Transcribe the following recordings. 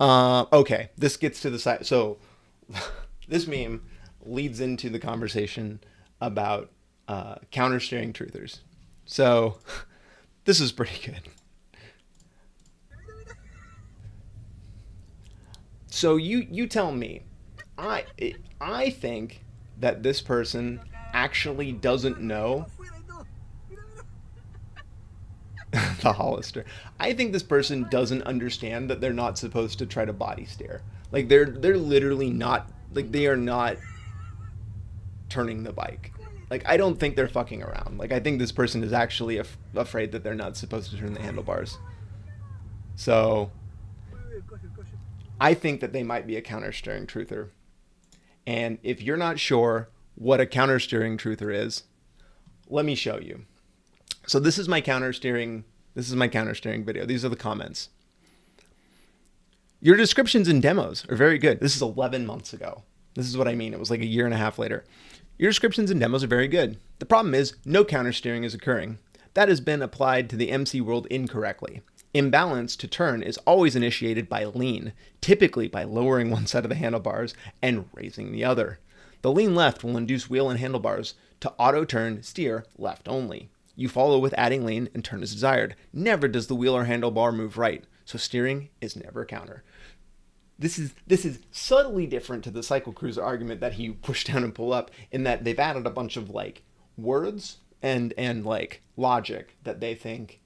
Okay, this gets to the side. So this meme leads into the conversation about countersteering truthers. So this is pretty good. So you tell me. I I think that this person actually doesn't know the Hollister. I think this person doesn't understand that they're not supposed to try to body steer. Like they're literally not, like they are not turning the bike. Like I don't think they're fucking around. Like I think this person is actually afraid that they're not supposed to turn the handlebars. So I think that they might be a countersteering truther. And if you're not sure what a countersteering truther is, let me show you. So this is my countersteering. This is my countersteering video. These are the comments. Your descriptions and demos are very good. This is 11 months ago. This is what I mean. It was like a year and a half later. Your descriptions and demos are very good. The problem is no countersteering is occurring. That has been applied to the MC world incorrectly. Imbalance to turn is always initiated by lean, typically by lowering one side of the handlebars and raising the other. The lean left will induce wheel and handlebars to auto turn steer left only. You follow with adding lean and turn as desired. Never does the wheel or handlebar move right, so steering is never counter. This is subtly different to the CycleCruza argument that he pushed down and pull up, in that they've added a bunch of like words and like logic that they think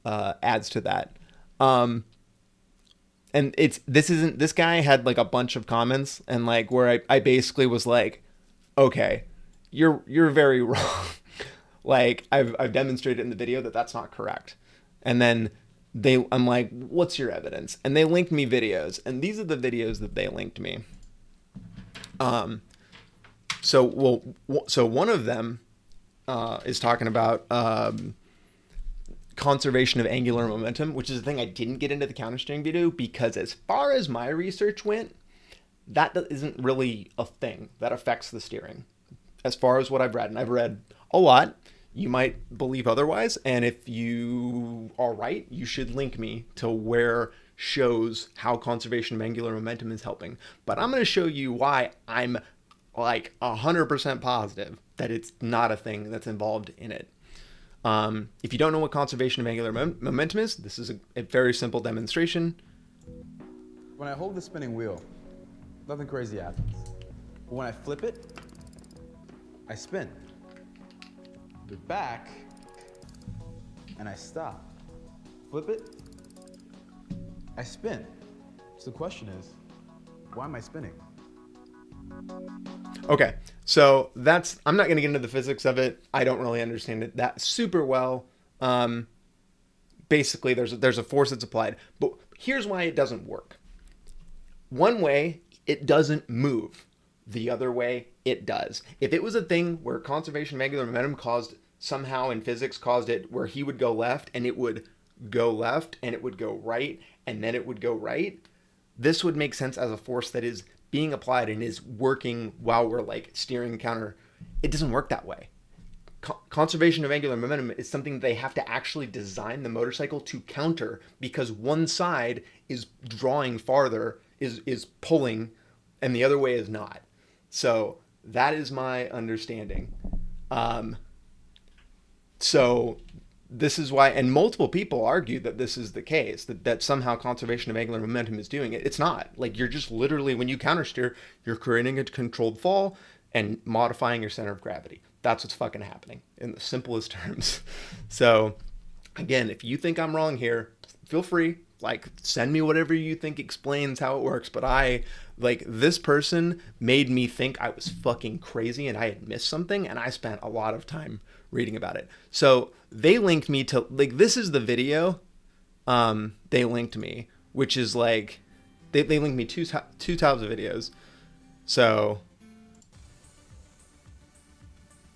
adds to that. And this guy had like a bunch of comments, and like where I basically was like, okay, you're very wrong. Like I've demonstrated in the video that that's not correct. And then I'm like, what's your evidence? And they linked me videos, and these are the videos that they linked me. So one of them is talking about conservation of angular momentum, which is the thing I didn't get into the countersteering video, because as far as my research went, that isn't really a thing that affects the steering. As far as what I've read, and I've read a lot, you might believe otherwise, and if you are right, you should link me to where shows how conservation of angular momentum is helping. But I'm going to show you why I'm like 100% positive that it's not a thing that's involved in it. If you don't know what conservation of angular momentum is, this is a very simple demonstration. When I hold the spinning wheel, nothing crazy happens. But when I flip it, I spin. The back, and I stop. Flip it, I spin. So the question is, why am I spinning? Okay, so I'm not going to get into the physics of it. I don't really understand it that super well. Basically, there's a force that's applied, but here's why it doesn't work. One way, it doesn't move. The other way, it does. If it was a thing where conservation of angular momentum somehow in physics caused it where he would go left and it would go left and it would go right and then it would go right, this would make sense as a force that is being applied and is working while we're like steering counter. It doesn't work that way. Conservation of angular momentum is something they have to actually design the motorcycle to counter, because one side is drawing farther, is pulling, and the other way is not. So that is my understanding. So this is why, and multiple people argue that this is the case, that somehow conservation of angular momentum is doing it. It's not. Like, you're just literally, when you countersteer, you're creating a controlled fall and modifying your center of gravity. That's what's fucking happening in the simplest terms. So again, if you think I'm wrong here, feel free, like, send me whatever you think explains how it works. But this person made me think I was fucking crazy and I had missed something, and I spent a lot of time reading about it. So they linked me to, like, this is the video they linked me, which is like, they linked me two types of videos. So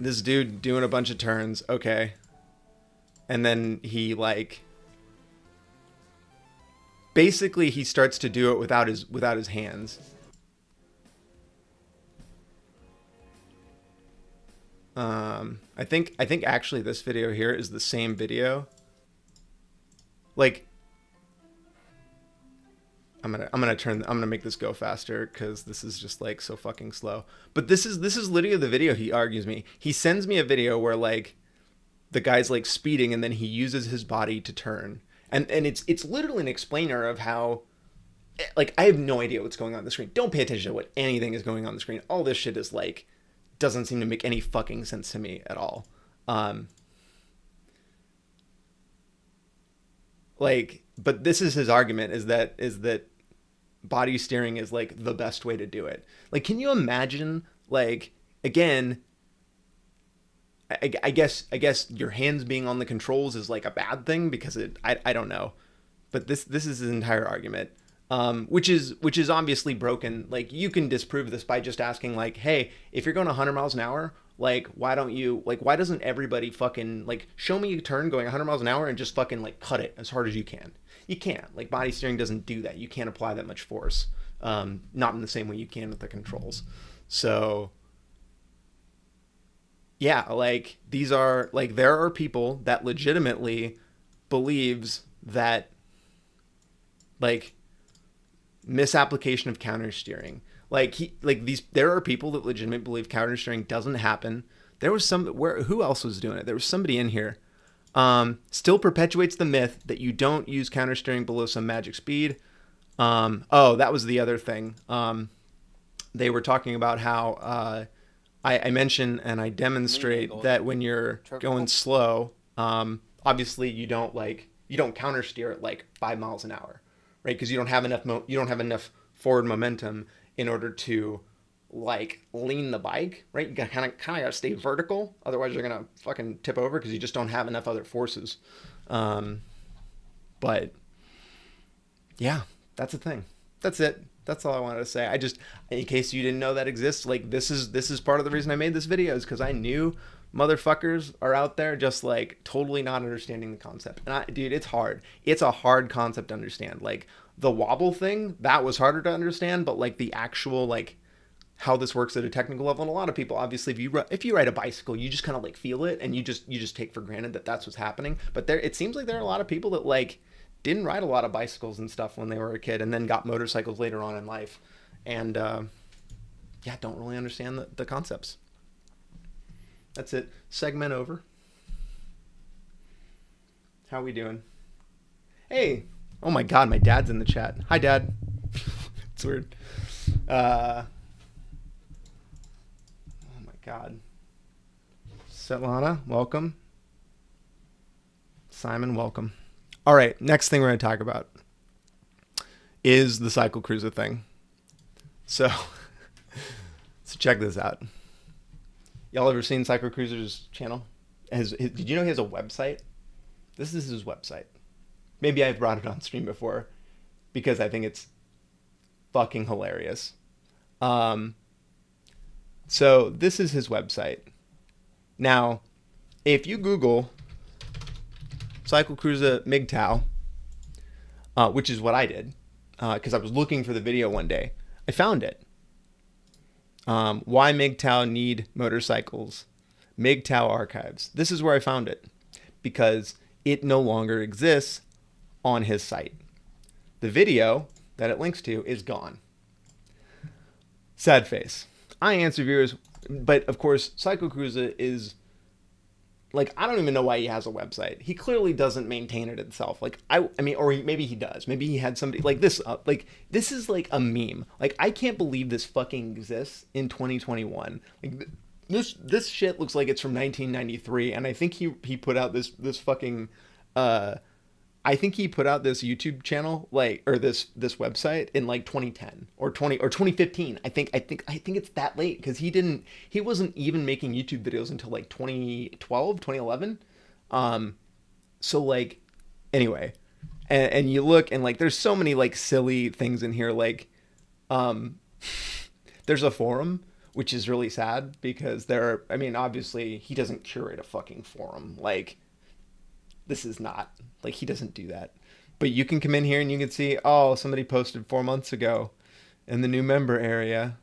this dude doing a bunch of turns, okay, and then he like, basically he starts to do it without his hands. I think actually this video here is the same video. Like, I'm I'm gonna make this go faster because this is just like so fucking slow. But this is literally the video he argues me. He sends me a video where like the guy's like speeding and then he uses his body to turn. And it's literally an explainer of how, like, I have no idea what's going on the screen. Don't pay attention to what anything is going on the screen. All this shit is like, doesn't seem to make any fucking sense to me at all. Like, but this is his argument is that body steering is like the best way to do it. Like, can you imagine, like, again, I guess your hands being on the controls is like a bad thing because I don't know, but this is his entire argument, which is obviously broken. Like, you can disprove this by just asking like, hey, if you're going 100 miles an hour, like, why doesn't everybody fucking like show me a turn going 100 miles an hour and just fucking like cut it as hard as you can? You can't. Like, body steering doesn't do that. You can't apply that much force, not in the same way you can with the controls. So yeah, like, these are like, there are people that legitimately believes that like misapplication of countersteering, there are people that legitimately believe countersteering doesn't happen. There was who else was doing it? There was somebody in here. Still perpetuates the myth that you don't use countersteering below some magic speed. That was the other thing. They were talking about how I mention and I demonstrate that when you're going slow, obviously you don't countersteer at like 5 miles an hour, right? Because you don't have enough forward momentum in order to like lean the bike, right? You kind of gotta stay vertical, otherwise you're gonna fucking tip over because you just don't have enough other forces. But yeah, that's a thing. That's it. That's all I wanted to say. I just, in case you didn't know that exists, like, this is part of the reason I made this video, is because I knew motherfuckers are out there just like totally not understanding the concept. And dude, it's hard. It's a hard concept to understand. Like, the wobble thing, that was harder to understand, but like the actual like how this works at a technical level, and a lot of people, obviously, if you ride a bicycle, you just kind of like feel it, and you just take for granted that that's what's happening. But it seems like there are a lot of people that like didn't ride a lot of bicycles and stuff when they were a kid, and then got motorcycles later on in life, and yeah, don't really understand the concepts. That's it. Segment over. How we doing? Hey, oh my god, my dad's in the chat. Hi, Dad. It's weird. Oh my god. Svetlana, welcome. Simon, welcome. All right, next thing we're going to talk about is the CycleCruza thing. So check this out. Y'all ever seen CycleCruza's channel? Did you know he has a website? This is his website. Maybe I've brought it on stream before because I think it's fucking hilarious. So this is his website. Now, if you Google CycleCruza MGTOW, which is what I did, because I was looking for the video one day, I found it. Why MGTOW need motorcycles? MGTOW archives. This is where I found it, because it no longer exists on his site. The video that it links to is gone. Sad face. I answer viewers, but of course, CycleCruza is like, I don't even know why he has a website. He clearly doesn't maintain it himself. Like, I mean, or maybe he does. Maybe he had somebody like this. Like, this is like a meme. Like, I can't believe this fucking exists in 2021. Like, this shit looks like it's from 1993. And I think he put out this fucking, I think he put out this YouTube channel, like, or this website in like 2010 or 2015. I think it's that late, because he wasn't even making YouTube videos until like 2012, 2011. So like, anyway, and you look, and like, there's so many like silly things in here. Like, there's a forum, which is really sad, because I mean, obviously he doesn't curate a fucking forum. Like, this is not, like, he doesn't do that. But you can come in here and you can see, oh, somebody posted 4 months ago in the new member area.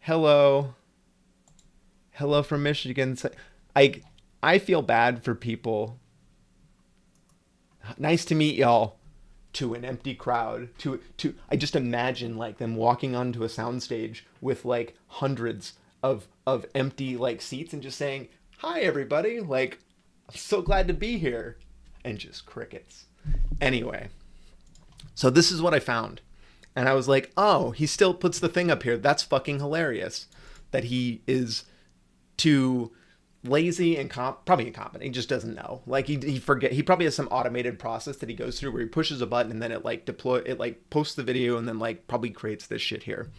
Hello from Michigan. I feel bad for people. Nice to meet y'all. to an empty crowd, to I just imagine like them walking onto a soundstage with like hundreds of empty like seats and just saying, "Hi everybody, like I'm so glad to be here," and just crickets. Anyway, so this is what I found. And I was like, "Oh, he still puts the thing up here. That's fucking hilarious." That he is too lazy and probably incompetent. He just doesn't know. Like he probably has some automated process that he goes through where he pushes a button and then it like posts the video and then like probably creates this shit here.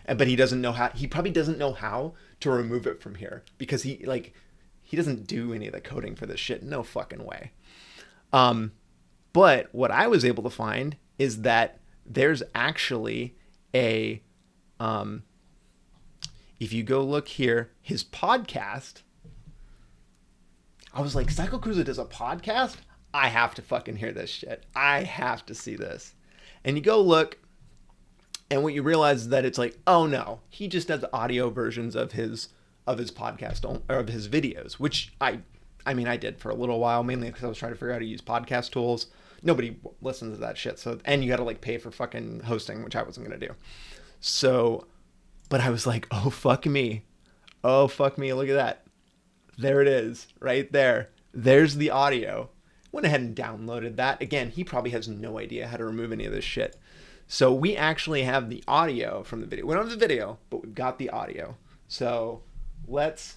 But he probably doesn't know how to remove it from here because he doesn't do any of the coding for this shit. No fucking way. But what I was able to find is that there's actually a if you go look here, his podcast. I was like, CycleCruza does a podcast? I have to fucking hear this shit. I have to see this. And you go look, and what you realize is that it's like, oh no, he just does audio versions of his podcast or of his videos, which I did for a little while, mainly because I was trying to figure out how to use podcast tools. Nobody listens to that shit. So, and you got to like pay for fucking hosting, which I wasn't going to do. So, but I was like, oh, fuck me. Oh, fuck me. Look at that. There it is right there. There's the audio. Went ahead and downloaded that. Again, he probably has no idea how to remove any of this shit. So we actually have the audio from the video. We don't have the video, but we've got the audio. So let's...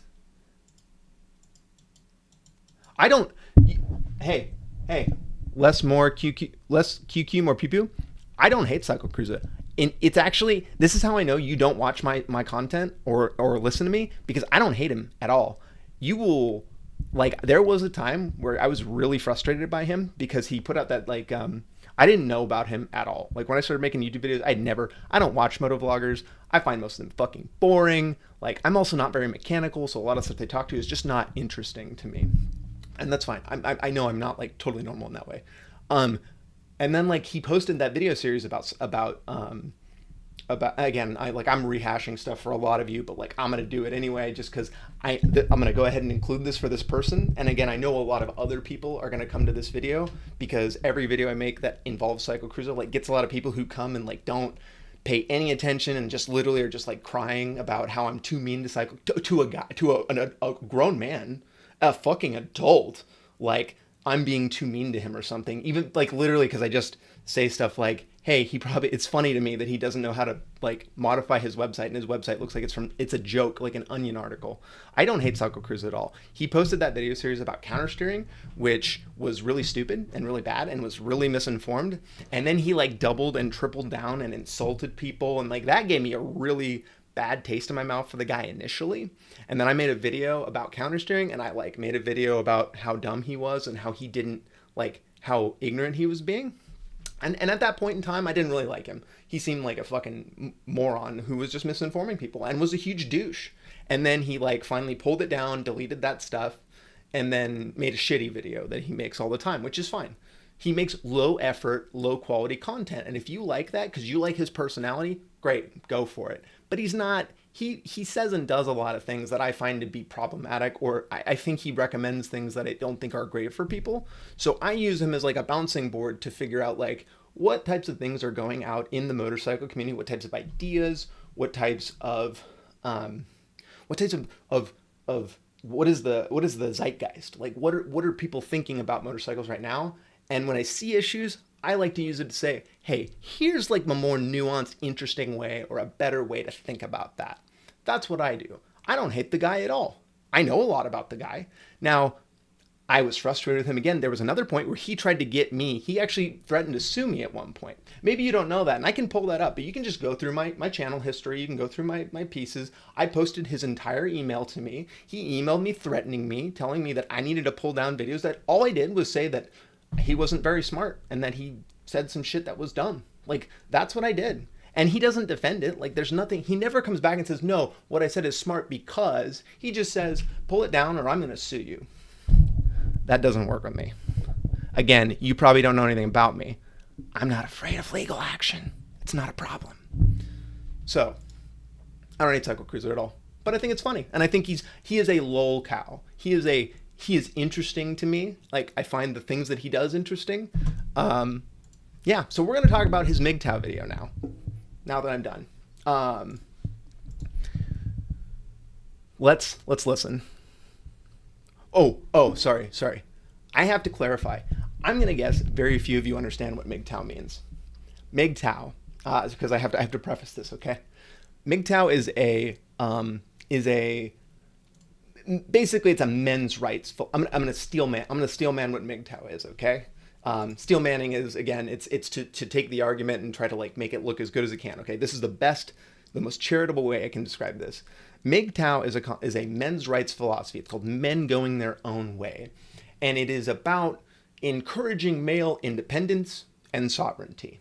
Hey, less QQ, more pew pew. I don't hate CycleCruza. And it's actually, this is how I know you don't watch my content or listen to me, because I don't hate him at all. You will, like, there was a time where I was really frustrated by him because he put out that, like, I didn't know about him at all. Like, when I started making YouTube videos, I don't watch motovloggers. I find most of them fucking boring. Like, I'm also not very mechanical, so a lot of stuff they talk to is just not interesting to me. And that's fine. I know I'm not, like, totally normal in that way. And then, like, he posted that video series about again, I'm rehashing stuff for a lot of you, but like I'm gonna do it anyway just because I'm gonna go ahead and include this for this person. And again, I know a lot of other people are gonna come to this video because every video I make that involves CycleCruza like gets a lot of people who come and like don't pay any attention and just literally are just like crying about how I'm too mean to a grown man, a fucking adult. Like I'm being too mean to him or something. Even like literally because I just say stuff like, hey, it's funny to me that he doesn't know how to like modify his website and his website looks like it's a joke, like an Onion article. I don't hate CycleCruza at all. He posted that video series about countersteering, which was really stupid and really bad and was really misinformed. And then he like doubled and tripled down and insulted people. And like that gave me a really bad taste in my mouth for the guy initially. And then I made a video about countersteering and I like made a video about how dumb he was and how he didn't like how ignorant he was being. And at that point in time, I didn't really like him. He seemed like a fucking moron who was just misinforming people and was a huge douche. And then he like finally pulled it down, deleted that stuff, and then made a shitty video that he makes all the time, which is fine. He makes low effort, low quality content. And if you like that because you like his personality, great, go for it. But he's not, he says and does a lot of things that I find to be problematic, or I think he recommends things that I don't think are great for people. So I use him as like a bouncing board to figure out like what types of things are going out in the motorcycle community, what types of ideas, what is the zeitgeist? Like what are people thinking about motorcycles right now? And when I see issues, I like to use it to say, hey, here's like a more nuanced, interesting way or a better way to think about that. That's what I do. I don't hate the guy at all. I know a lot about the guy. Now, I was frustrated with him again. There was another point where he tried to get me. He actually threatened to sue me at one point. Maybe you don't know that, and I can pull that up, but you can just go through my channel history. You can go through my pieces. I posted his entire email to me. He emailed me threatening me, telling me that I needed to pull down videos that all I did was say that he wasn't very smart and that he said some shit that was dumb. Like, that's what I did. And he doesn't defend it. Like, there's nothing. He never comes back and says, no, what I said is smart because. He just says, pull it down or I'm going to sue you. That doesn't work with me. Again, you probably don't know anything about me. I'm not afraid of legal action. It's not a problem. So, I don't hate CycleCruza at all. But I think it's funny. And I think he is a lol cow. He is interesting to me. Like, I find the things that he does interesting. Yeah, so we're going to talk about his MGTOW video now. Now that I'm done. Let's listen. Oh, sorry. I have to clarify. I'm going to guess very few of you understand what MGTOW means. MGTOW, because I have to preface this, okay? MGTOW is a basically it's a men's rights. I'm gonna steel man what MGTOW is, okay? Steel manning is, again, it's to take the argument and try to like make it look as good as it can, okay? This is the most charitable way I can describe this. MGTOW is a men's rights philosophy. It's called Men Going Their Own Way, and it is about encouraging male independence and sovereignty.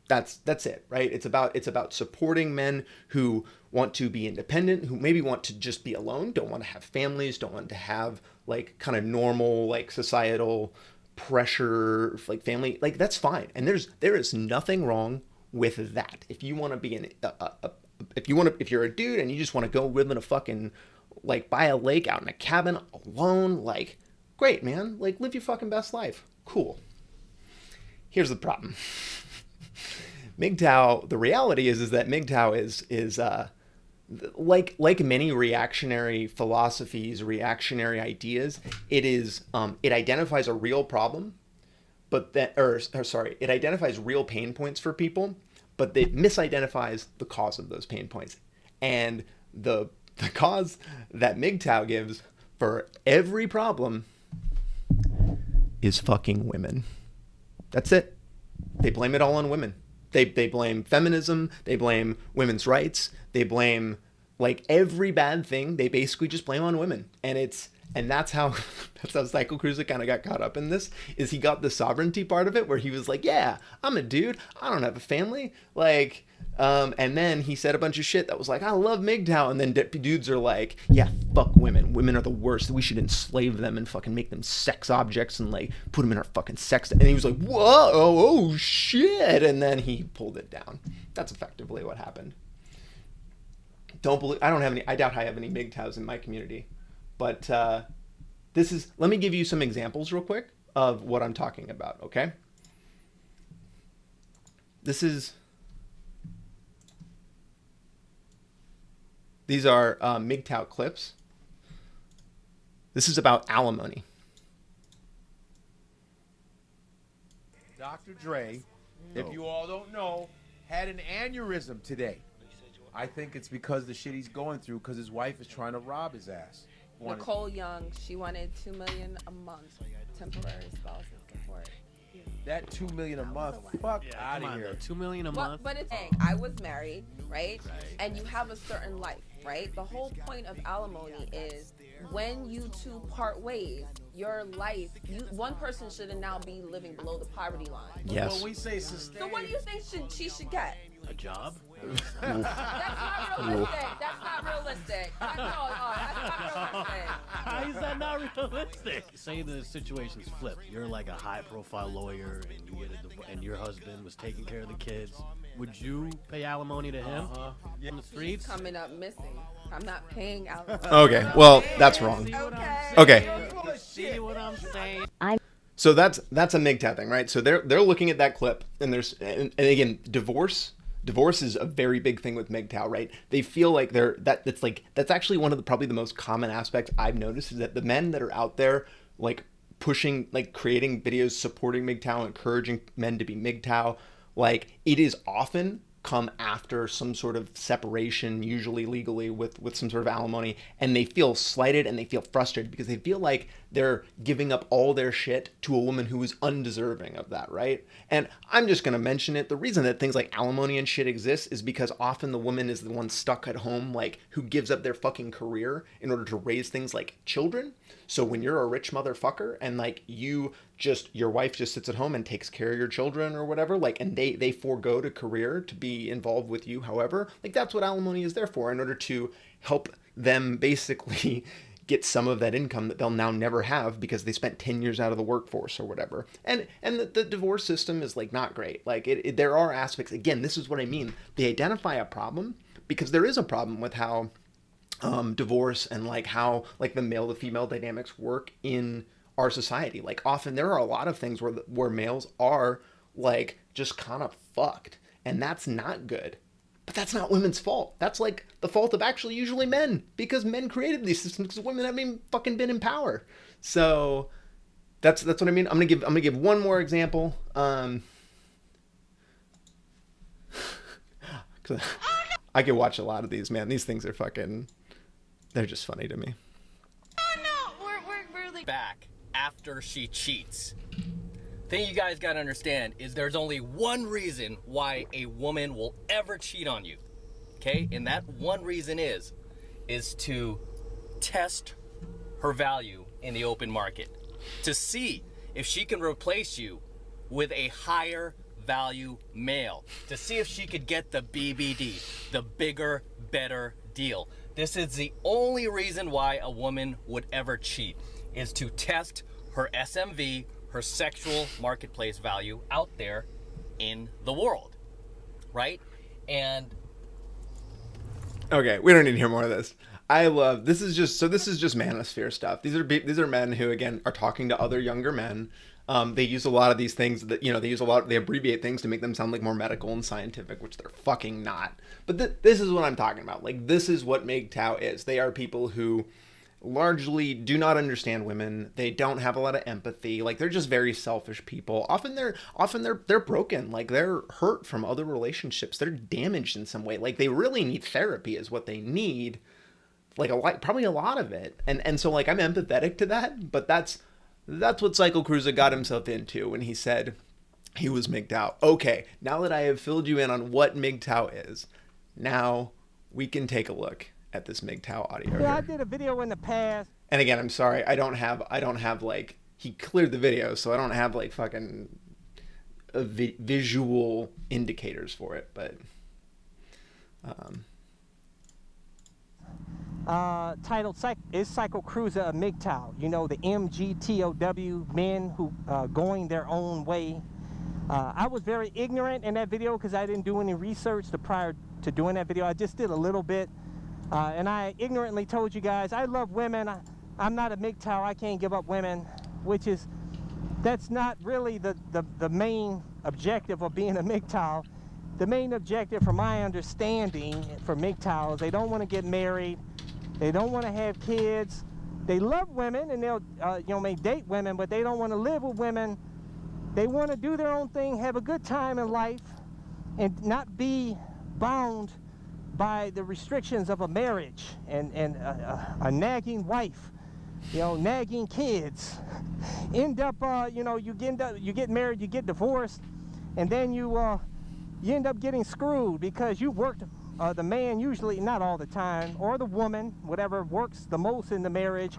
That's it, right? It's about supporting men who want to be independent, who maybe want to just be alone, don't want to have families, don't want to have like kind of normal like societal pressure, like family, like that's fine. And there is nothing wrong with that. If you want to be if you're a dude and you just want to go live in a fucking like by a lake out in a cabin alone, like great, man, like live your fucking best life. Cool. Here's the problem. MGTOW, the reality is that MGTOW is like many reactionary philosophies, reactionary ideas, it identifies a real problem, but it identifies real pain points for people, but it misidentifies the cause of those pain points. And the cause that MGTOW gives for every problem is fucking women. That's it. They blame it all on women. They blame feminism, they blame women's rights, they blame like every bad thing, they basically just blame on women. And that's how CycleCruza kind of got caught up in this, is he got the sovereignty part of it where he was like, yeah, I'm a dude, I don't have a family, like, and then he said a bunch of shit that was like, I love MGTOW, and then dudes are like, yeah, fuck women are the worst, we should enslave them and fucking make them sex objects and like put them in our fucking sex, and he was like, whoa, oh shit, and then he pulled it down. That's effectively what happened. I doubt I have any MGTOWs in my community, but let me give you some examples real quick of what I'm talking about, okay? These are MGTOW clips. This is about alimony. Dr. Dre, if you all don't know, had an aneurysm today. I think it's because the shit he's going through, because his wife is trying to rob his ass. Nicole Young, she wanted $2 million a month temporary spousal support. That $2 million a month, fuck out of here. $2 million a month. But it's I was married, right? And you have a certain life, right? The whole point of alimony is when you two part ways, your life, one person should now be living below the poverty line. Yes. When we say sustain, So what do you think she should get? A job? That's not realistic. That's not realistic. That's not realistic. How is that not realistic? Say the situation's flipped. You're like a high-profile lawyer, and you get and your husband was taking care of the kids. Would you pay alimony to him in the streets? She's coming up missing. I'm not paying alimony. Okay, well, that's wrong. Okay. See what I'm saying? So that's a MGTOW thing, right? So they're looking at that clip, and and again, divorce is a very big thing with MGTOW, right? They feel like that's actually one of probably the most common aspects I've noticed, is that the men that are out there like pushing, like creating videos supporting MGTOW, encouraging men to be MGTOW, like it is often come after some sort of separation, usually legally with some sort of alimony, and they feel slighted and they feel frustrated because they feel like they're giving up all their shit to a woman who is undeserving of that, right? And I'm just gonna mention it. The reason that things like alimony and shit exist is because often the woman is the one stuck at home, like who gives up their fucking career in order to raise things like children. So when you're a rich motherfucker and like your wife just sits at home and takes care of your children or whatever, like, and they forego a career to be involved with you, however, like that's what alimony is there for, in order to help them basically get some of that income that they'll now never have because they spent 10 years out of the workforce or whatever. And the divorce system is like not great. Like there are aspects, again, this is what I mean. They identify a problem because there is a problem with how divorce and like how like the male to female dynamics work in our society. Like often there are a lot of things where males are like just kind of fucked. And that's not good. But that's not women's fault. That's like the fault of actually usually men, because men created these systems because women haven't even fucking been in power. So that's what I mean. I'm gonna give one more example. 'Cause I could watch a lot of these, man. These things are fucking, they're just funny to me. Oh no, we're like back after she cheats. Thing you guys gotta understand is there's only one reason why a woman will ever cheat on you. Okay? And that one reason is to test her value in the open market. To see if she can replace you with a higher value male. To see if she could get the BBD, the bigger, better deal. This is the only reason why a woman would ever cheat, is to test her SMV, her sexual marketplace value out there in the world, right? And okay, we don't need to hear more of this. I love, this is just manosphere stuff. These are men who, again, are talking to other younger men. They use a lot of these things that, they abbreviate things to make them sound like more medical and scientific, which they're fucking not. But this is what I'm talking about. Like, this is what MGTOW is. They are people who largely do not understand women. They don't have a lot of empathy. Like, they're just very selfish people. Often they're broken. Like, they're hurt from other relationships. They're damaged in some way. Like, they really need therapy is what they need. Like, probably a lot of it. And so, like, I'm empathetic to that, but that's what CycleCruza got himself into when he said he was MGTOW. Okay, now that I have filled you in on what MGTOW is, now we can take a look at this MGTOW audio. Yeah, here. I did a video in the past. And again, I'm sorry, I don't have like, he cleared the video, so I don't have like fucking visual indicators for it, but titled Is CycleCruza a MGTOW? You know, the MGTOW, men who going their own way. I was very ignorant in that video because I didn't do any research prior to doing that video. I just did a little bit. And I ignorantly told you guys, I love women. I'm not a MGTOW. I can't give up women, that's not really the main objective of being a MGTOW. The main objective, from my understanding, for MGTOWs, they don't want to get married. They don't want to have kids. They love women and they'll may date women, but they don't want to live with women. They want to do their own thing, have a good time in life, and not be bound by the restrictions of a marriage and a nagging wife, nagging kids. End up, you get married, you get divorced, and then you end up getting screwed because you worked. The man, usually, not all the time, or the woman, whatever works the most in the marriage,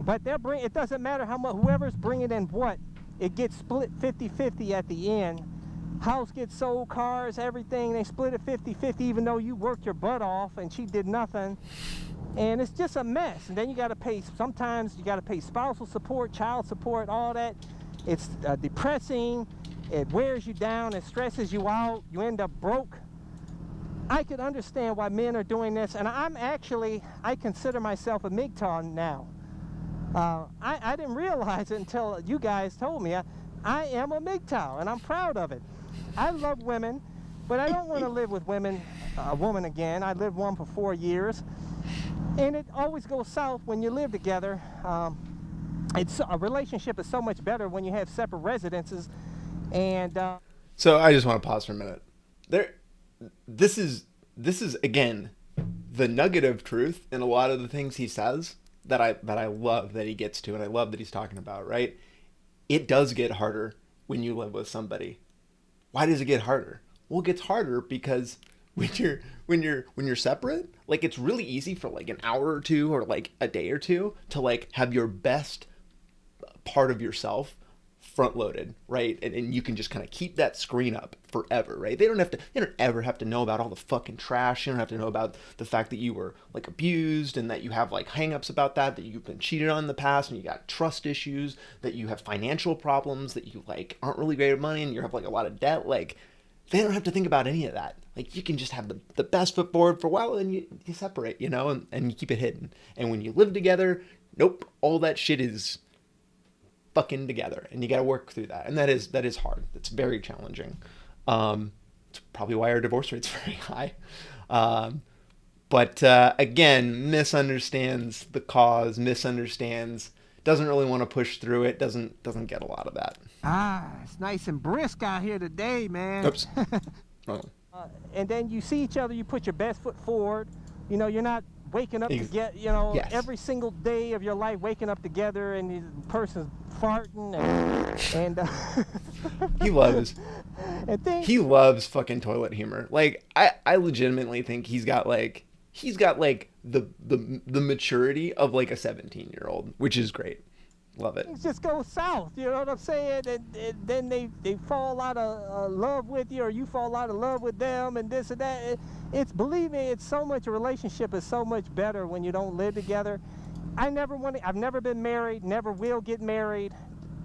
but it doesn't matter how much, whoever's bringing in what, it gets split 50-50 at the end. House gets sold, cars, everything, they split it 50-50, even though you worked your butt off and she did nothing. And it's just a mess. And then you got to pay, sometimes you got to pay spousal support, child support, all that. It's depressing, it wears you down, it stresses you out, you end up broke. I could understand why men are doing this, and I consider myself a MGTOW now. I didn't realize it until you guys told me. I am a MGTOW, and I'm proud of it. I love women, but I don't want to live with a woman again. I lived one for 4 years, and it always goes south when you live together. A relationship is so much better when you have separate residences, and so I just want to pause for a minute. This is again the nugget of truth in a lot of the things he says that I love that he gets to, and I love that he's talking about, right? It does get harder when you live with somebody. Why does it get harder? Well, it gets harder because when you're separate, like, it's really easy for like an hour or two or like a day or two to like have your best part of yourself front loaded, right? And you can just kind of keep that screen up forever, right? They don't ever have to know about all the fucking trash. You don't have to know about the fact that you were like abused and that you have like hangups about that you've been cheated on in the past, and you got trust issues, that you have financial problems, that you like aren't really great at money, and you have like a lot of debt. Like, they don't have to think about any of that. Like, you can just have the best foot forward for a while, and you separate, and you keep it hidden. And when you live together, nope, all that shit is fucking together, and you got to work through that, and that is hard. It's very challenging. It's probably why our divorce rate's very high. But again, misunderstands the cause, misunderstands, doesn't really want to push through it, doesn't get a lot of that. It's nice and brisk out here today, man. Oops. Oh. And then you see each other, you put your best foot forward. You know, you're not waking up to get, you know, Yes. every single day of your life waking up together and the person's farting and He loves and he loves fucking toilet humor. Like I legitimately think he's got like the maturity of like a 17-year-old, which is great. Love it. things just go south, you know what I'm saying? And then they fall out of love with you, or you fall out of love with them, and this and that. It's, believe me, it's so much, a relationship is so much better when you don't live together. I've never been married, never will get married.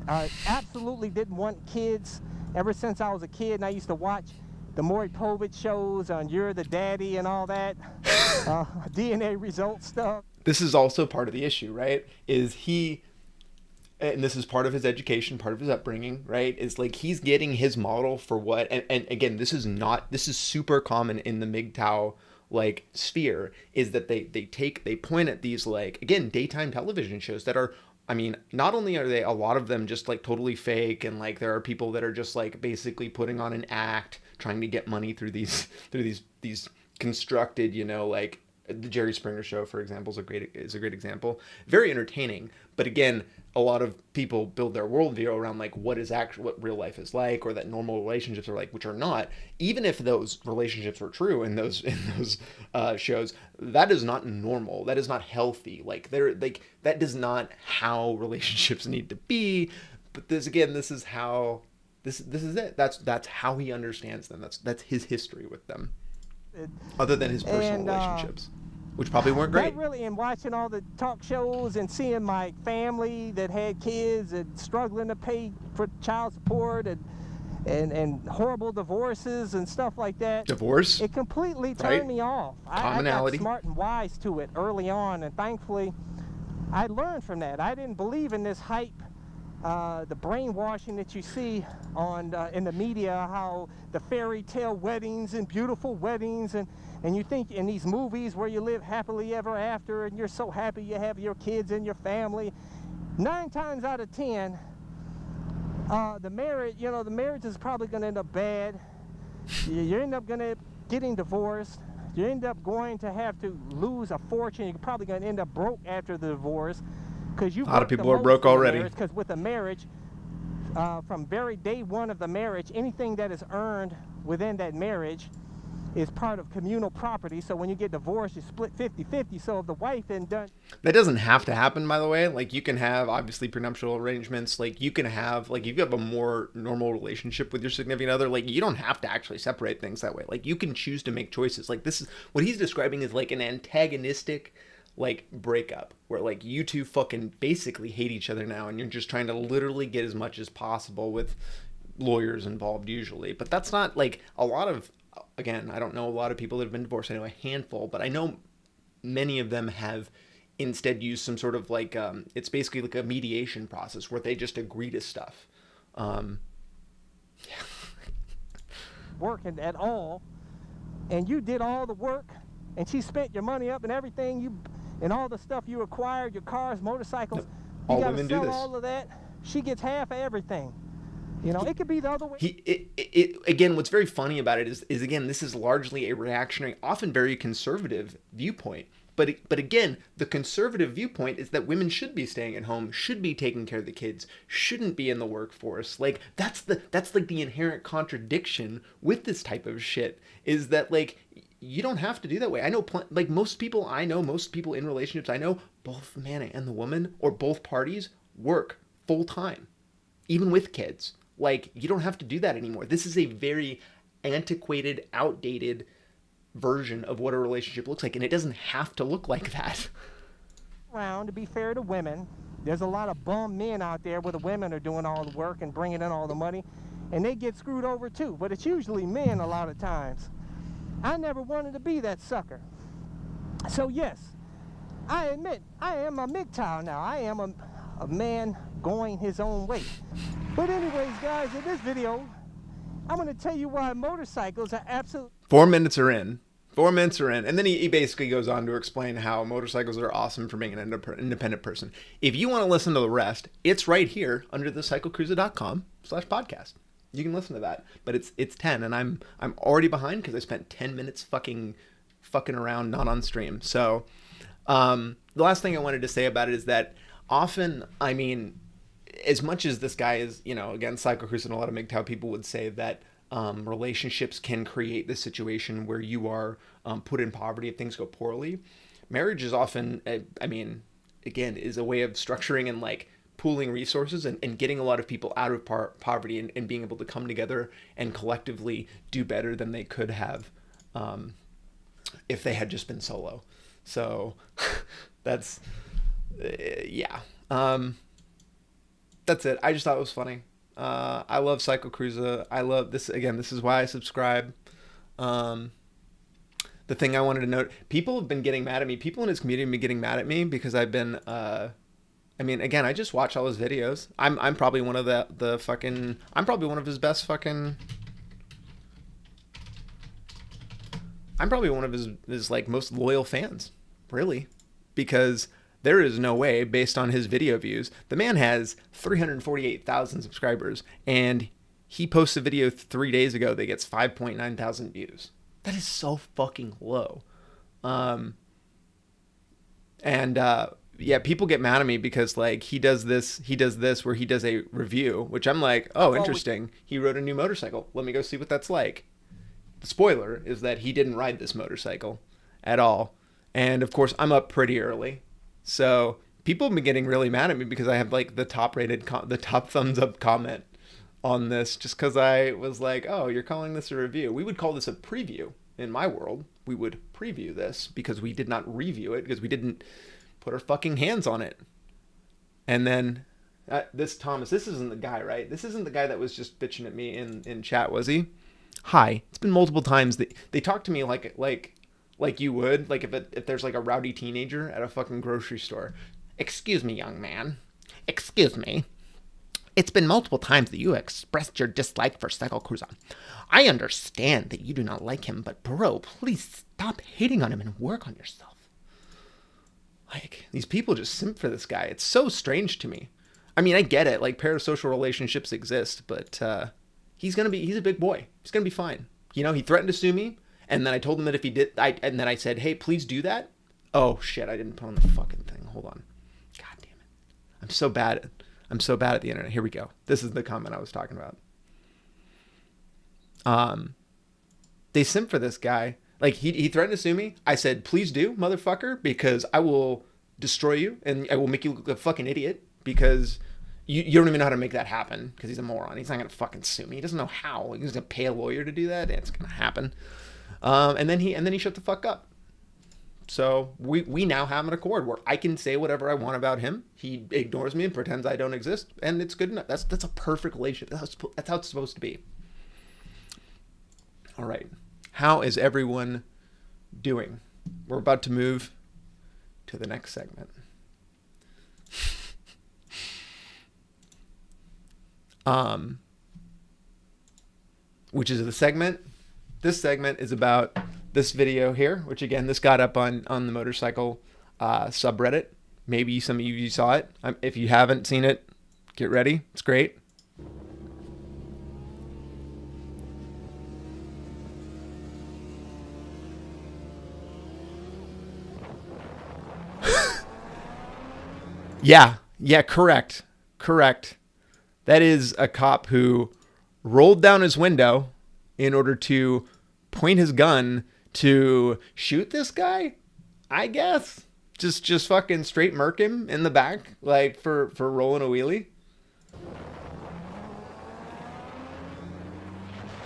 Absolutely didn't want kids ever since I was a kid, and I used to watch the Maury Povich shows on You're the Daddy and all that, DNA results stuff. This is also part of the issue, right? Is he, and this is part of his education, part of his upbringing, right? Is like he's getting his model for what, and again, this is super common in the MGTOW like sphere, is that they point at these, like, again, daytime television shows that are, I mean, not only are they, a lot of them just like totally fake, and like there are people that are just like basically putting on an act, trying to get money through these constructed, you know, like the Jerry Springer show, for example, is a great example. Very entertaining, but again, a lot of people build their worldview around like what real life is like, or that normal relationships are like, which are not. Even if those relationships were true in those shows, that is not normal. That is not healthy. Like that is not how relationships need to be. But this is how this is it. That's how he understands them. That's his history with them. Other than his personal relationships, which probably weren't great. That really, and watching all the talk shows and seeing my family that had kids and struggling to pay for child support and horrible divorces and stuff like that. Divorce? It completely turned me off. Commonality. I got smart and wise to it early on, and thankfully I learned from that. I didn't believe in this hype, the brainwashing that you see on in the media, how the fairy tale weddings and beautiful weddings, and you think in these movies where you live happily ever after and you're so happy you have your kids and your family. 9 times out of 10, the marriage is probably going to end up bad. You end up getting divorced. You end up going to have to lose a fortune. You're probably going to end up broke after the divorce. A lot of people are broke already. Because with a marriage, from very day one of the marriage, anything that is earned within that marriage is part of communal property. So when you get divorced, you split 50-50. So if the wife then done... That doesn't have to happen, by the way. Like, you can have, obviously, prenuptial arrangements. Like, you can have, like, if you have a more normal relationship with your significant other, like, you don't have to actually separate things that way. Like, you can choose to make choices. Like, this is, what he's describing is, like, an antagonistic, like, breakup, where, like, you two fucking basically hate each other now, and you're just trying to literally get as much as possible with lawyers involved, usually. But that's not, like, a lot of... Again, I don't know a lot of people that have been divorced. I know a handful, but I know many of them have instead used some sort of like, it's basically like a mediation process where they just agree to stuff. Working at all, and you did all the work, and she spent your money up and everything, and all the stuff you acquired, your cars, motorcycles. All you gotta women do sell this. all of that. She gets half of everything. You know, it could be the other way. Again, what's very funny about it is again, this is largely a reactionary, often very conservative viewpoint. But again, the conservative viewpoint is that women should be staying at home, should be taking care of the kids, shouldn't be in the workforce. Like, that's like the inherent contradiction with this type of shit, is that, like, you don't have to do that way. I know, most people in relationships I know, both the man and the woman, or both parties, work full time, even with kids. Like, you don't have to do that anymore. This is a very antiquated, outdated version of what a relationship looks like, and it doesn't have to look like that. Around, to be fair to women, there's a lot of bum men out there where the women are doing all the work and bringing in all the money, and they get screwed over too, but it's usually men a lot of times. I never wanted to be that sucker. So yes, I admit, I am a MGTOW now. I am a man going his own way. But anyways, guys, in this video, I'm going to tell you why motorcycles are absolutely... 4 minutes are in. 4 minutes are in. And then he basically goes on to explain how motorcycles are awesome for being an independent person. If you want to listen to the rest, it's right here under the CycleCruza.com/podcast. You can listen to that. But it's 10, and I'm already behind because I spent 10 minutes fucking around, not on stream. So the last thing I wanted to say about it is that often, I mean, as much as this guy is, you know, again, CycleCruza and a lot of MGTOW people would say that relationships can create this situation where you are put in poverty if things go poorly. Marriage is often, I mean, again, is a way of structuring and like pooling resources and getting a lot of people out of poverty and being able to come together and collectively do better than they could have if they had just been solo. So that's, yeah. That's it. I just thought it was funny. I love CycleCruza. I love this. Again, this is why I subscribe. The thing I wanted to note, people have been getting mad at me. People in his community have been getting mad at me because I've been, I mean, again, I just watch all his videos. I'm probably one of I'm probably one of his best fucking, I'm probably one of his like most loyal fans, really, because there is no way, based on his video views, the man has 348,000 subscribers, and he posts a video 3 days ago that gets 5.9 thousand views. That is so fucking low. Yeah, people get mad at me because like he does this where he does a review, which I'm like, oh, interesting. He rode a new motorcycle. Let me go see what that's like. The spoiler is that he didn't ride this motorcycle at all. And of course, I'm up pretty early. So people have been getting really mad at me because I have like the top thumbs up comment on this, just because I was like, oh, you're calling this a review. We would call this a preview in my world. We would preview this because we did not review it because we didn't put our fucking hands on it. And then this isn't the guy, right? This isn't the guy that was just bitching at me in chat, was he? Hi. It's been multiple times that they talk to me like you would, like if there's like a rowdy teenager at a fucking grocery store. Excuse me, young man. Excuse me. It's been multiple times that you expressed your dislike for CycleCruza. I understand that you do not like him, but bro, please stop hating on him and work on yourself. Like, these people just simp for this guy. It's so strange to me. I mean, I get it. Like, parasocial relationships exist, but he's a big boy. He's gonna be fine. You know, he threatened to sue me. And then I told him that if he did, and then I said, hey, please do that. Oh, shit, I didn't put on the fucking thing. Hold on. God damn it. I'm so bad at the internet. Here we go. This is the comment I was talking about. They simp for this guy. Like, he threatened to sue me. I said, please do, motherfucker, because I will destroy you, and I will make you look like a fucking idiot, because you don't even know how to make that happen, because he's a moron. He's not going to fucking sue me. He doesn't know how. He's going to pay a lawyer to do that. It's going to happen. And then he shut the fuck up. So we now have an accord where I can say whatever I want about him. He ignores me and pretends I don't exist, and it's good enough. That's a perfect relationship. That's how it's supposed to be. All right, how is everyone doing? We're about to move to the next segment. Which is the segment. This segment is about this video here, which again, this got up on the motorcycle subreddit. Maybe some of you saw it. If you haven't seen it, get ready. It's great. Yeah, correct. That is a cop who rolled down his window in order to point his gun to shoot this guy, I guess. Just fucking straight murk him in the back, like for rolling a wheelie.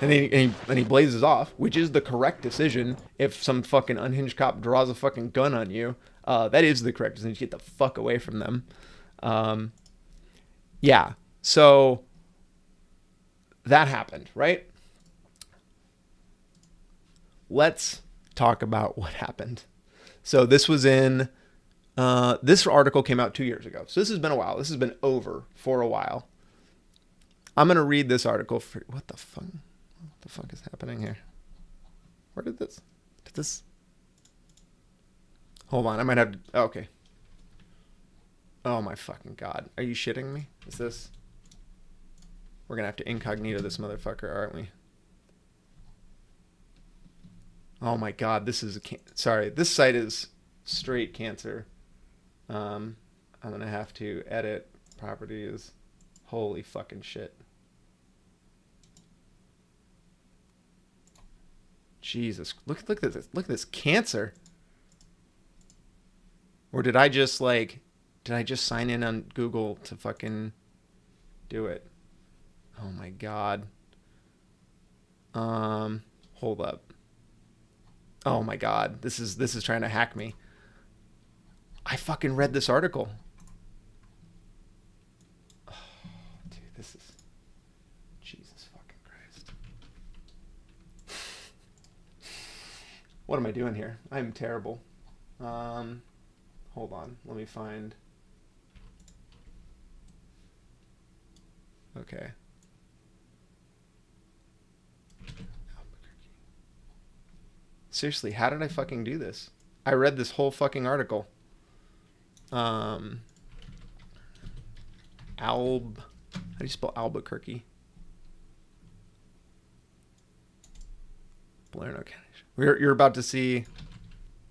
And he blazes off, which is the correct decision. If some fucking unhinged cop draws a fucking gun on you, that is the correct decision. You get the fuck away from them. Yeah, so that happened, right? Let's talk about what happened. So this was in This article came out 2 years ago. So this has been a while. This has been over for a while. I'm going to read this article for... What the fuck is happening here? Where did this... Hold on. I might have to... Oh, okay. Oh my fucking God. Are you shitting me? Is this... We're going to have to incognito this motherfucker, aren't we? Oh my God. This is... Sorry. This site is straight cancer. I'm going to have to edit properties. Holy fucking shit. Jesus. Look at this. Look at this cancer. Or did I just sign in on Google to fucking do it? Oh my God. Hold up. Oh my God. This is trying to hack me. I fucking read this article. Oh, dude, this is... Jesus fucking Christ. What am I doing here? I'm terrible. Hold on. Let me find... Okay. Seriously, how did I fucking do this? I read this whole fucking article. How do you spell Albuquerque? Blerno County. You're about to see.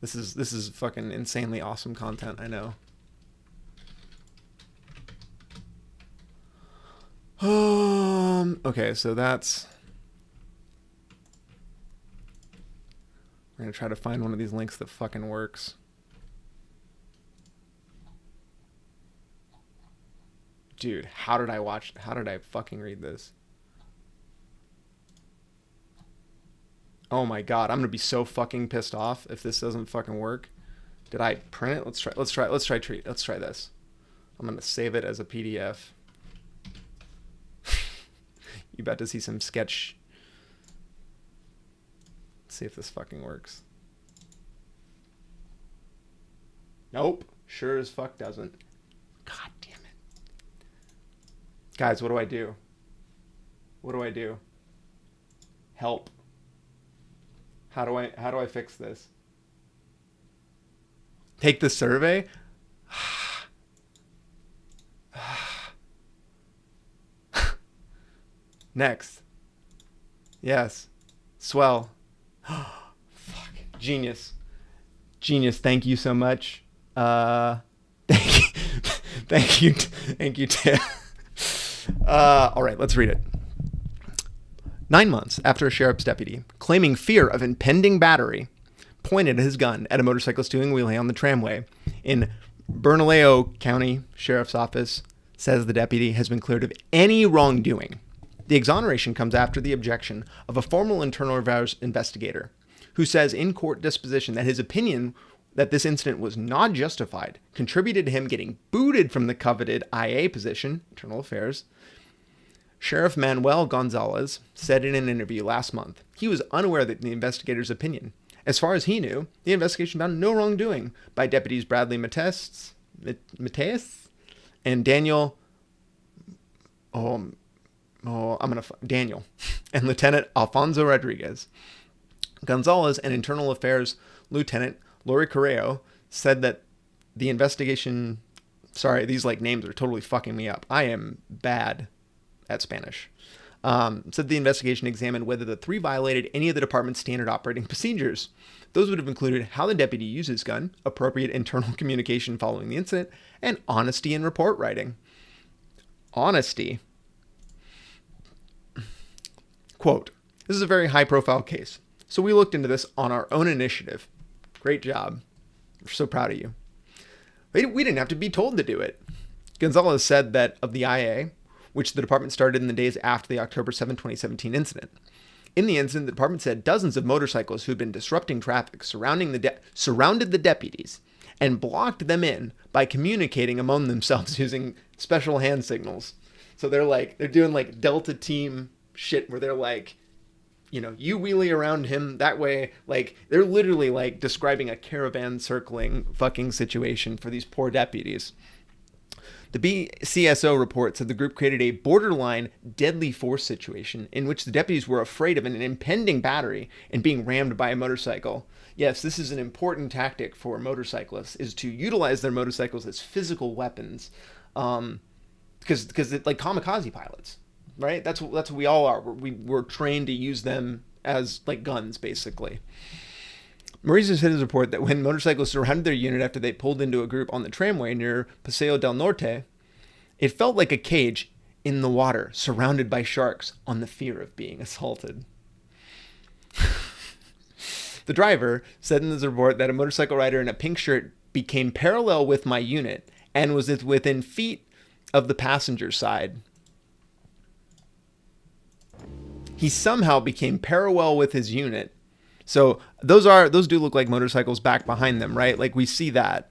This is fucking insanely awesome content. I know. Okay, so that's... We're gonna try to find one of these links that fucking works. Dude, how did I fucking read this? Oh my God, I'm gonna be so fucking pissed off if this doesn't fucking work. Did I print it? Let's try this. I'm gonna save it as a PDF. You about to see some sketch. Let's see if this fucking works. Nope. Sure as fuck doesn't. God damn it. Guys, what do I do? What do I do? Help. How do I fix this? Take the survey? Next. Yes. Swell. Fuck. Genius. Thank you so much. Thank you, Tim. All right, let's read it. 9 months after a sheriff's deputy, claiming fear of impending battery, pointed his gun at a motorcyclist doing wheelie on the tramway in Bernalillo County Sheriff's Office, says the deputy has been cleared of any wrongdoing. The exoneration comes after the objection of a formal internal affairs investigator, who says in court disposition that his opinion that this incident was not justified contributed to him getting booted from the coveted IA position, internal affairs. Sheriff Manuel Gonzalez said in an interview last month he was unaware of the investigator's opinion. As far as he knew, the investigation found no wrongdoing by deputies Bradley Mateus and Daniel Daniel and Lieutenant Alfonso Rodriguez. Gonzalez and Internal Affairs Lieutenant Lori Correo said that the investigation... Sorry, these names are totally fucking me up. I am bad at Spanish. Said the investigation examined whether the three violated any of the department's standard operating procedures. Those would have included how the deputy used his gun, appropriate internal communication following the incident, and honesty in report writing. Honesty. Quote, "This is a very high-profile case, so we looked into this on our own initiative. Great job. We're so proud of you. We didn't have to be told to do it." Gonzalez said that of the IA, which the department started in the days after the October 7, 2017 incident. In the incident, the department said dozens of motorcyclists who'd been disrupting traffic surrounded the deputies and blocked them in by communicating among themselves using special hand signals. So they're doing Delta team shit where they're you know, you wheelie around him that way. Like, they're literally like describing a caravan circling fucking situation for these poor deputies. The BCSO reports that the group created a borderline deadly force situation in which the deputies were afraid of an impending battery and being rammed by a motorcycle. Yes, this is an important tactic for motorcyclists, is to utilize their motorcycles as physical weapons, because like kamikaze pilots, right? That's what we all are. We're trained to use them as like guns, basically. Mauricio said in his report that when motorcyclists surrounded their unit after they pulled into a group on the tramway near Paseo del Norte, it felt like a cage in the water, surrounded by sharks, on the fear of being assaulted. The driver said in his report that a motorcycle rider in a pink shirt became parallel with my unit and was within feet of the passenger side. He somehow became parallel with his unit. So those do look like motorcycles back behind them, right? Like, we see that.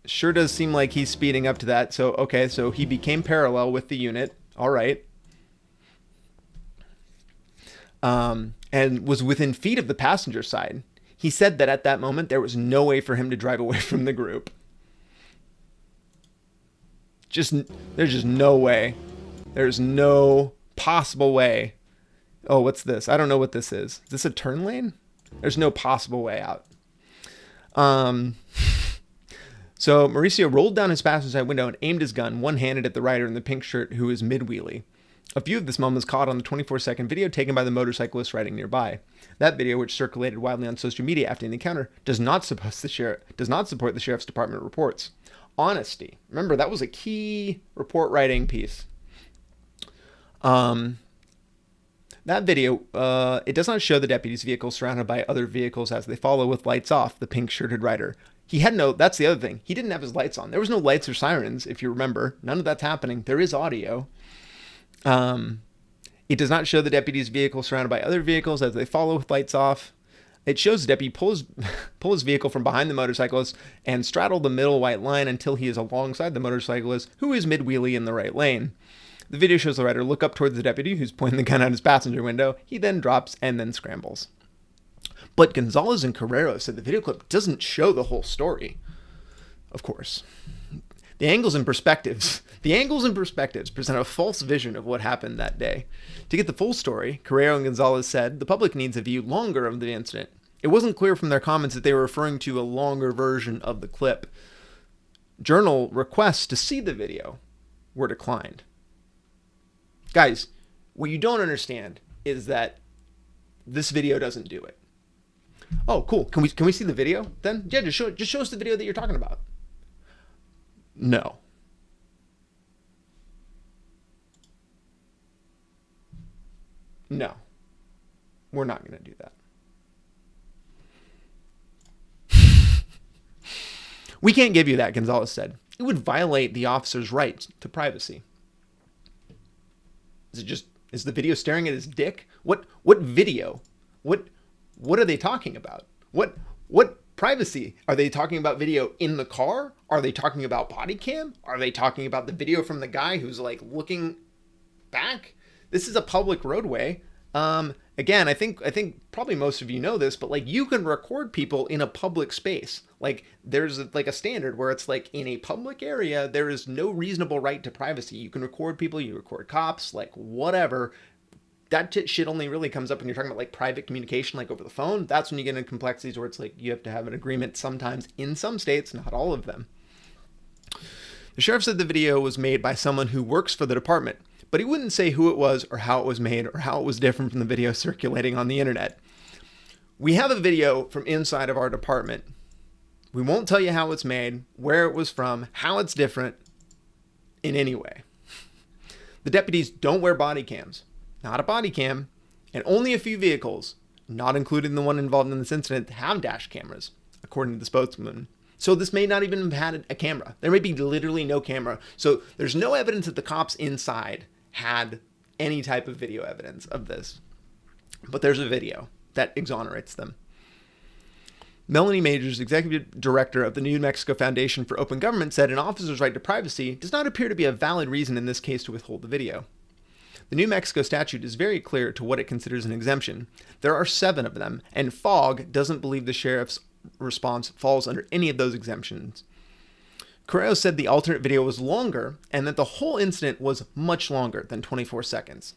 Sure does seem like he's speeding up to that. So, okay, so he became parallel with the unit. All right. And was within feet of the passenger side. He said that at that moment, there was no way for him to drive away from the group. There's just no way. There's no possible way. Oh, what's this? I don't know what this is. Is this a turn lane? There's no possible way out. So Mauricio rolled down his passenger side window and aimed his gun one-handed at the rider in the pink shirt who was mid-wheelie. A few of this moment was caught on the 24-second video taken by the motorcyclist riding nearby. That video, which circulated widely on social media after the encounter, does not support the sheriff's department reports. Honesty. Remember, that was a key report writing piece. That video, it does not show the deputy's vehicle surrounded by other vehicles as they follow with lights off the pink-shirted rider. That's the other thing. He didn't have his lights on. There was no lights or sirens, if you remember. None of that's happening. There is audio. It does not show the deputy's vehicle surrounded by other vehicles as they follow with lights off. It shows the deputy pull his vehicle from behind the motorcyclist and straddle the middle white line until he is alongside the motorcyclist, who is mid-wheelie in the right lane. The video shows the rider look up towards the deputy, who's pointing the gun out his passenger window. He then drops and then scrambles. But Gonzalez and Carrero said the video clip doesn't show the whole story. Of course. The angles and perspectives present a false vision of what happened that day. To get the full story, Carrero and Gonzalez said the public needs a view longer of the incident. It wasn't clear from their comments that they were referring to a longer version of the clip. Journal requests to see the video were declined. Guys, what you don't understand is that this video doesn't do it. Oh, cool. Can we see the video then? Yeah, just show us the video that you're talking about. No. No. We're not going to do that. We can't give you that, Gonzalez said. It would violate the officer's right to privacy. Is the video staring at his dick? What video? What are they talking about? What privacy? Are they talking about video in the car? Are they talking about body cam? Are they talking about the video from the guy who's like looking back? This is a public roadway. Again, I think probably most of you know this, but like you can record people in a public space. Like there's like a standard where it's like in a public area, there is no reasonable right to privacy. You can record people, you record cops, like whatever. That shit only really comes up when you're talking about like private communication, like over the phone. That's when you get into complexities where it's like you have to have an agreement sometimes in some states, not all of them. The sheriff said the video was made by someone who works for the department, but he wouldn't say who it was or how it was made or how it was different from the video circulating on the internet. We have a video from inside of our department. We won't tell you how it's made, where it was from, how it's different in any way. The deputies don't wear body cams. Not a body cam, and only a few vehicles, not including the one involved in this incident, have dash cameras, according to the spokesman. So this may not even have had a camera. There may be literally no camera. So there's no evidence that the cops inside had any type of video evidence of this. But there's a video that exonerates them. Melanie Majors, executive director of the New Mexico Foundation for Open Government, said an officer's right to privacy does not appear to be a valid reason in this case to withhold the video. The New Mexico statute is very clear to what it considers an exemption. There are 7 of them, and Fogg doesn't believe the sheriff's response falls under any of those exemptions. Carreo said the alternate video was longer and that the whole incident was much longer than 24 seconds.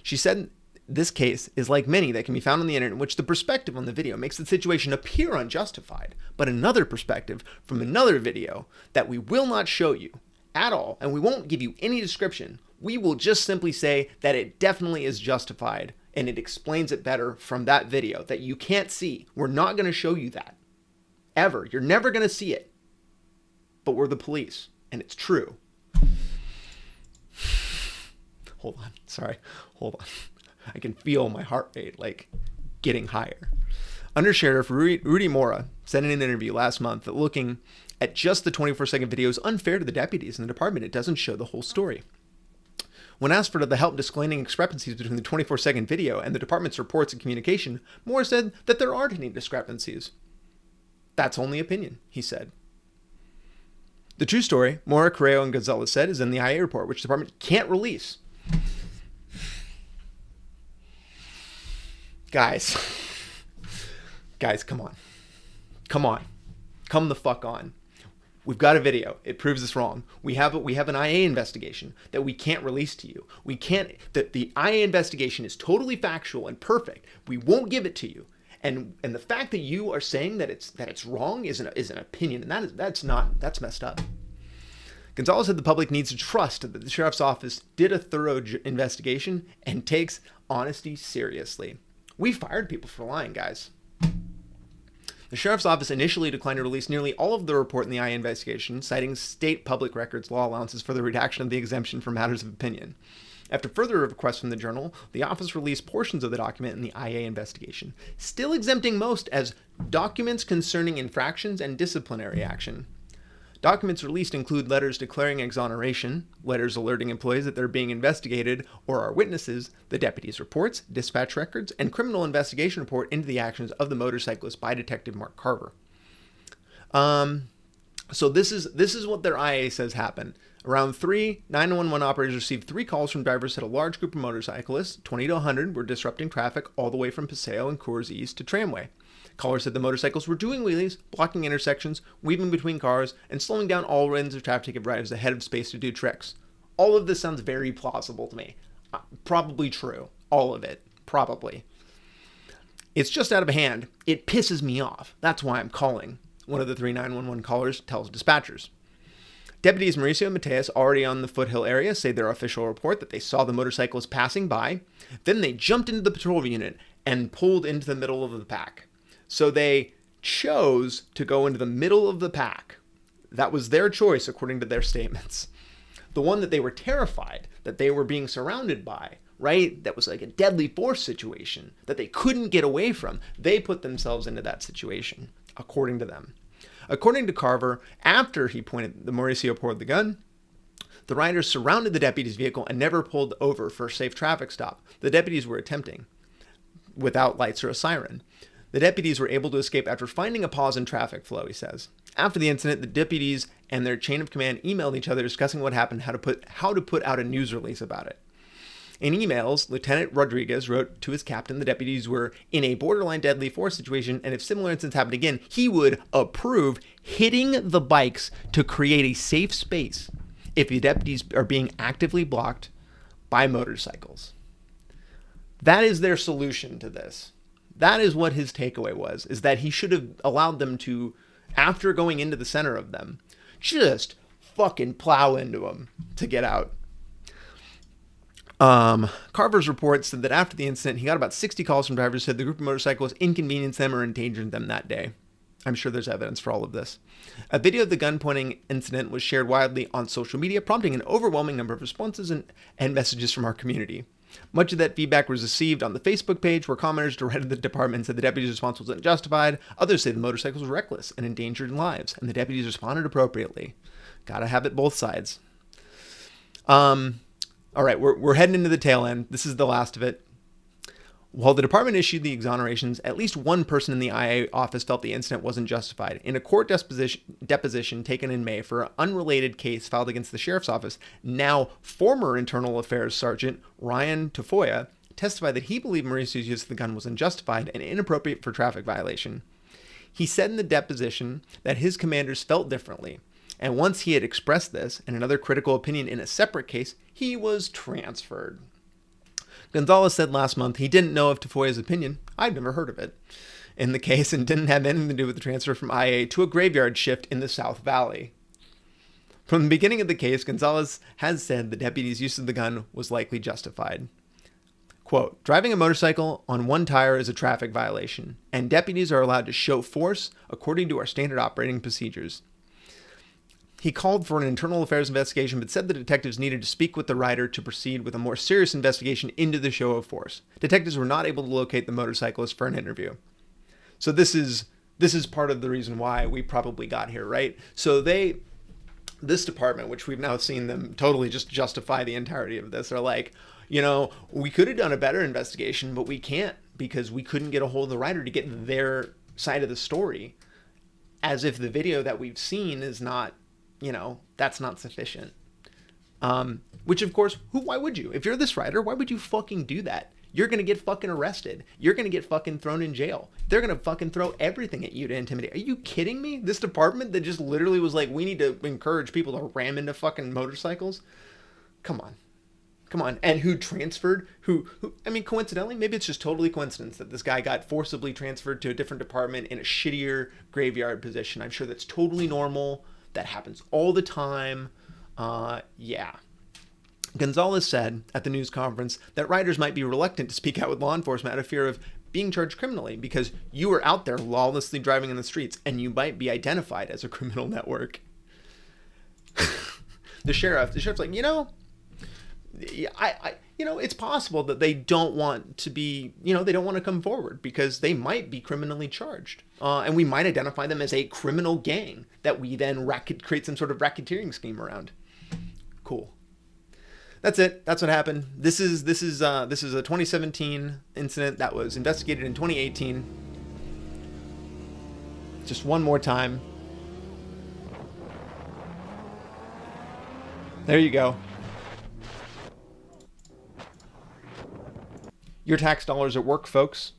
She said this case is like many that can be found on the internet in which the perspective on the video makes the situation appear unjustified, but another perspective from another video that we will not show you at all, and we won't give you any description. We will just simply say that it definitely is justified, and it explains it better from that video that you can't see. We're not going to show you that. Ever. You're never going to see it. But we're the police, and it's true. Hold on. Sorry. Hold on. I can feel my heart rate, like, getting higher. Under Sheriff Rudy Mora said in an interview last month that looking at just the 24-second video is unfair to the deputies in the department. It doesn't show the whole story. When asked for the help explaining discrepancies between the 24-second video and the department's reports and communication, Mora said that there aren't any discrepancies. That's only opinion, he said. The true story, Mora, Carreo, and Gonzalez said, is in the IA report, which the department can't release. Guys, come on. Come the fuck on. We've got a video. It proves us wrong. We have an IA investigation that we can't release to you. We can't. The IA investigation is totally factual and perfect. We won't give it to you. And the fact that you are saying that it's wrong is an opinion, and that's messed up. Gonzalez said the public needs to trust that the sheriff's office did a thorough investigation and takes honesty seriously. We fired people for lying, guys. The sheriff's office initially declined to release nearly all of the report in the IA investigation, citing state public records law allowances for the redaction of the exemption for matters of opinion. After further requests from the journal, the office released portions of the document in the IA investigation, still exempting most as documents concerning infractions and disciplinary action. Documents released include letters declaring exoneration, letters alerting employees that they're being investigated or are witnesses, the deputy's reports, dispatch records, and criminal investigation report into the actions of the motorcyclist by Detective Mark Carver. So this is what their IA says happened. Around 3, 911 operators received 3 calls from drivers that a large group of motorcyclists, 20 to 100, were disrupting traffic all the way from Paseo and Coors East to Tramway. Callers said the motorcycles were doing wheelies, blocking intersections, weaving between cars, and slowing down all lanes of traffic to give riders ahead of space to do tricks. All of this sounds very plausible to me. Probably true. All of it. Probably. It's just out of hand. It pisses me off. That's why I'm calling. One of the 3 911 callers tells dispatchers. Deputies Mauricio and Mateus, already on the Foothill area, say their official report that they saw the motorcyclist passing by. Then they jumped into the patrol unit and pulled into the middle of the pack. So they chose to go into the middle of the pack. That was their choice, according to their statements. The one that they were terrified that they were being surrounded by, right? That was like a deadly force situation that they couldn't get away from. They put themselves into that situation, according to them. According to Carver, after Mauricio poured the gun, the riders surrounded the deputy's vehicle and never pulled over for a safe traffic stop. The deputies were attempting, without lights or a siren. The deputies were able to escape after finding a pause in traffic flow, he says. After the incident, the deputies and their chain of command emailed each other discussing what happened, how to put out a news release about it. In emails, Lieutenant Rodriguez wrote to his captain the deputies were in a borderline deadly force situation, and if similar incidents happened again, he would approve hitting the bikes to create a safe space if the deputies are being actively blocked by motorcycles. That is their solution to this. That is what his takeaway was, is that he should have allowed them to, after going into the center of them, just fucking plow into them to get out. Carver's report said that after the incident, he got about 60 calls from drivers who said the group of motorcyclists inconvenienced them or endangered them that day. I'm sure there's evidence for all of this. A video of the gun pointing incident was shared widely on social media, prompting an overwhelming number of responses and messages from our community. Much of that feedback was received on the Facebook page, where commenters derided the department and said the deputy's response was unjustified. Others say the motorcycles were reckless and endangered lives, and the deputies responded appropriately. Gotta have it both sides. All right, we're heading into the tail end. This is the last of it. While the department issued the exonerations, at least one person in the IA office felt the incident wasn't justified. In a court deposition taken in May for an unrelated case filed against the sheriff's office, now former Internal Affairs Sergeant Ryan Tafoya testified that he believed Mauricio's use of the gun was unjustified and inappropriate for traffic violation. He said in the deposition that his commanders felt differently, and once he had expressed this and another critical opinion in a separate case, he was transferred. Gonzalez said last month he didn't know of Tafoya's opinion, I'd never heard of it, in the case and didn't have anything to do with the transfer from IA to a graveyard shift in the South Valley. From the beginning of the case, Gonzalez has said the deputy's use of the gun was likely justified. Quote, driving a motorcycle on one tire is a traffic violation, and deputies are allowed to show force according to our standard operating procedures. He called for an internal affairs investigation, but said the detectives needed to speak with the rider to proceed with a more serious investigation into the show of force. Detectives were not able to locate the motorcyclist for an interview. So this is part of the reason why we probably got here, right? So this department, which we've now seen them totally just justify the entirety of this, are like, you know, we could have done a better investigation, but we can't because we couldn't get a hold of the rider to get their side of the story. As if the video that we've seen is not, you know, that's not sufficient. Which of course, why would you? If you're this writer, why would you fucking do that? You're going to get fucking arrested. You're going to get fucking thrown in jail. They're going to fucking throw everything at you to intimidate. Are you kidding me? This department that just literally was like, we need to encourage people to ram into fucking motorcycles. Come on. Come on. And who transferred? Who, I mean, coincidentally, maybe it's just totally coincidence that this guy got forcibly transferred to a different department in a shittier graveyard position. I'm sure that's totally normal. That happens all the time. Yeah. Gonzalez said at the news conference that riders might be reluctant to speak out with law enforcement out of fear of being charged criminally because you are out there lawlessly driving in the streets and you might be identified as a criminal network. The sheriff's like, you know, it's possible that they don't want to be, they don't want to come forward because they might be criminally charged. And we might identify them as a criminal gang that we then create some sort of racketeering scheme around. Cool. That's it. That's what happened. This is a 2017 incident that was investigated in 2018. Just one more time. There you go. Your tax dollars at work, folks.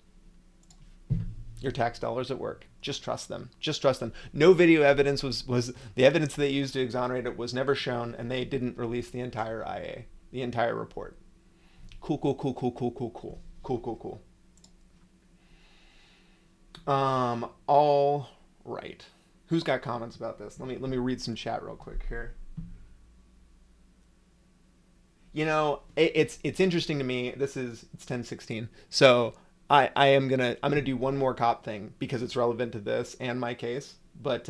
Your tax dollars at work. Just trust them. Just trust them. No video evidence was the evidence they used to exonerate it was never shown, and they didn't release the entire IA, the entire report. Cool. All right. Who's got comments about this? Let me read some chat real quick here. It's interesting to me. It's 10:16. So I'm gonna do one more cop thing because it's relevant to this and my case. But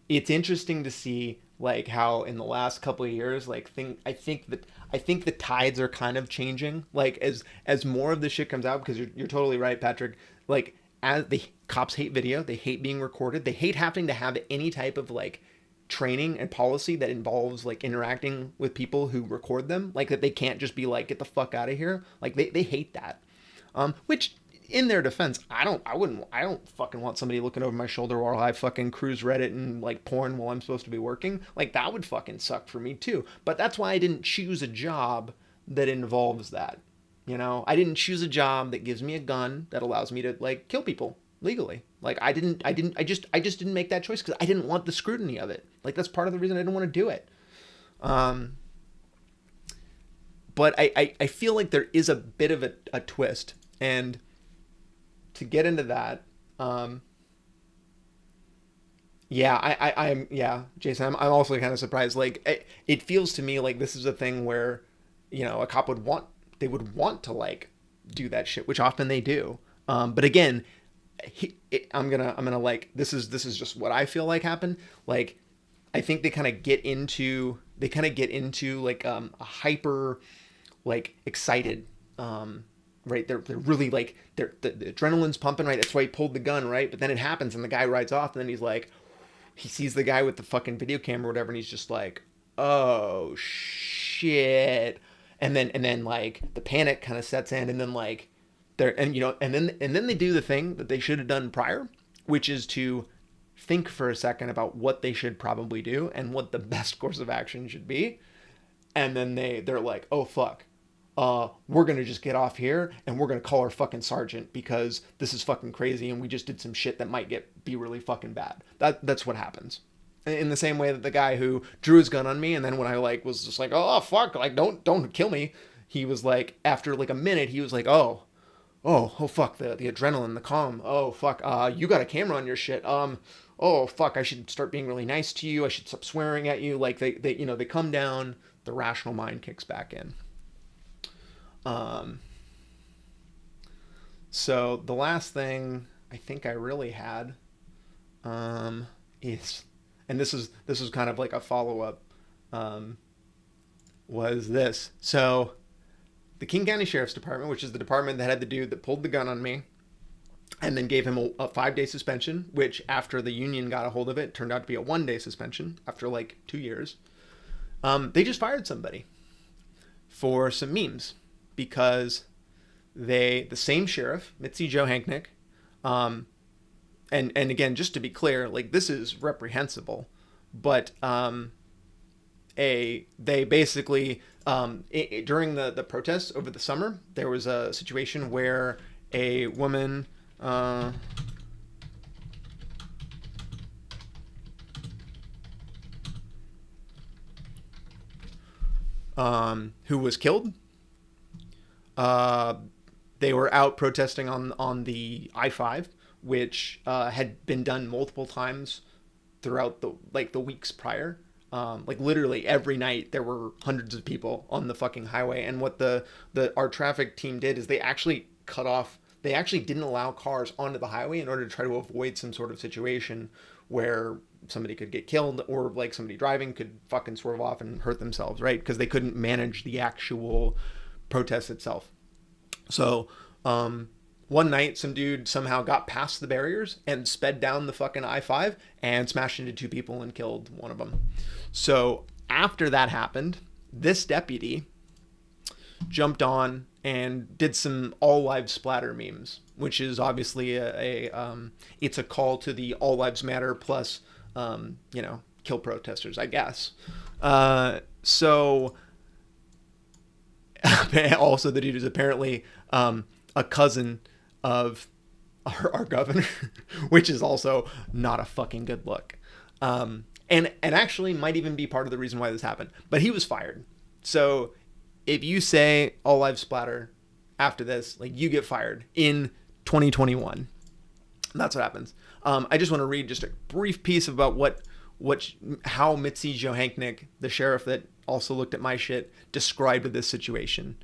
it's interesting to see like how in the last couple of years, like I think the tides are kind of changing. Like as more of this shit comes out, because you're totally right, Patrick. Like as the cops hate video, they hate being recorded, they hate having to have any type of like training and policy that involves like interacting with people who record them, like that they can't just be like, get the fuck out of here. Like they hate that. Which in their defense, I don't fucking want somebody looking over my shoulder while I fucking cruise Reddit and like porn while I'm supposed to be working. Like that would fucking suck for me too. But that's why I didn't choose a job that involves that. I didn't choose a job that gives me a gun that allows me to like kill people legally. Like I just didn't make that choice because I didn't want the scrutiny of it. Like that's part of the reason I didn't want to do it. But I feel like there is a bit of a twist, and to get into that, Jason, I'm also kind of surprised. Like it feels to me like this is a thing where, a cop would want to like do that shit, which often they do. But again, I'm gonna like, this is just what I feel like happened. Like, I think they kind of get into like, a hyper, like excited, right? They're really like, the adrenaline's pumping, right? That's why he pulled the gun, right? But then it happens and the guy rides off and then he's like, he sees the guy with the fucking video camera or whatever. And he's just like, oh shit. And then like the panic kind of sets in, and then like and you know, and then they do the thing that they should have done prior, which is to think for a second about what they should probably do and what the best course of action should be. And then they're like, oh fuck, we're gonna just get off here and we're gonna call our fucking sergeant because this is fucking crazy and we just did some shit that might be really fucking bad. That's what happens. In the same way that the guy who drew his gun on me, and then when I like was just like, oh fuck, like don't kill me, he was like, after like a minute, he was like, oh fuck, the adrenaline, the calm, oh fuck, you got a camera on your shit, oh fuck, I should start being really nice to you, I should stop swearing at you. Like they you know, they come down, the rational mind kicks back in. So the last thing I think I really had is, and this was kind of like a follow-up, was this. So the King County Sheriff's Department, which is the department that had the dude that pulled the gun on me and then gave him a 5-day suspension, which after the union got a hold of it, turned out to be a 1-day suspension after like 2 years. They just fired somebody for some memes because the same sheriff, Mitzi Johanknick, and again, just to be clear, like this is reprehensible, but they basically during the protests over the summer, there was a situation where a woman who was killed. They were out protesting on the I-5, which had been done multiple times throughout the weeks prior. Like literally every night there were hundreds of people on the fucking highway. And what our traffic team did is they actually didn't allow cars onto the highway in order to try to avoid some sort of situation where somebody could get killed or like somebody driving could fucking swerve off and hurt themselves, right? Because they couldn't manage the actual protest itself. So one night some dude somehow got past the barriers and sped down the fucking I-5 and smashed into 2 people and killed one of them. So after that happened, this deputy jumped on and did some all lives splatter memes, which is obviously it's a call to the all lives matter plus kill protesters, I guess. So also the dude is apparently a cousin of our governor, which is also not a fucking good look. And actually might even be part of the reason why this happened. But he was fired. So if you say all lives splatter after this, like you get fired in 2021. That's what happens. I just want to read just a brief piece about how Mitzi Johanknick, the sheriff that also looked at my shit, described this situation.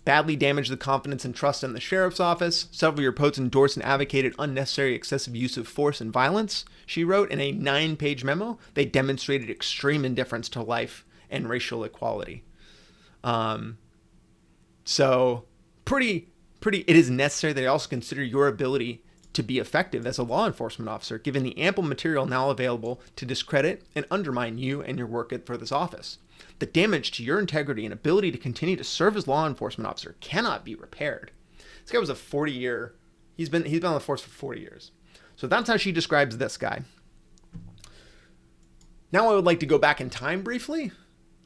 Badly damaged the confidence and trust in the sheriff's office. Several of your posts endorsed and advocated unnecessary excessive use of force and violence, she wrote in a 9-page memo. They demonstrated extreme indifference to life and racial equality. So pretty, it is necessary that I also consider your ability to be effective as a law enforcement officer, given the ample material now available to discredit and undermine you and your work for this office. The damage to your integrity and ability to continue to serve as law enforcement officer cannot be repaired. This guy was a 40-year, he's been on the force for 40 years. So that's how she describes this guy. Now I would like to go back in time briefly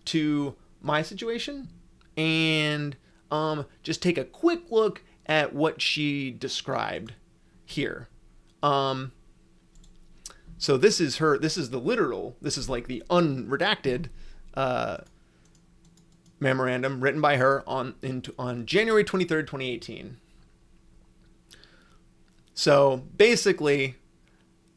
to my situation and just take a quick look at what she described here. So this is like the unredacted memorandum written by her on January 23rd, 2018. So basically,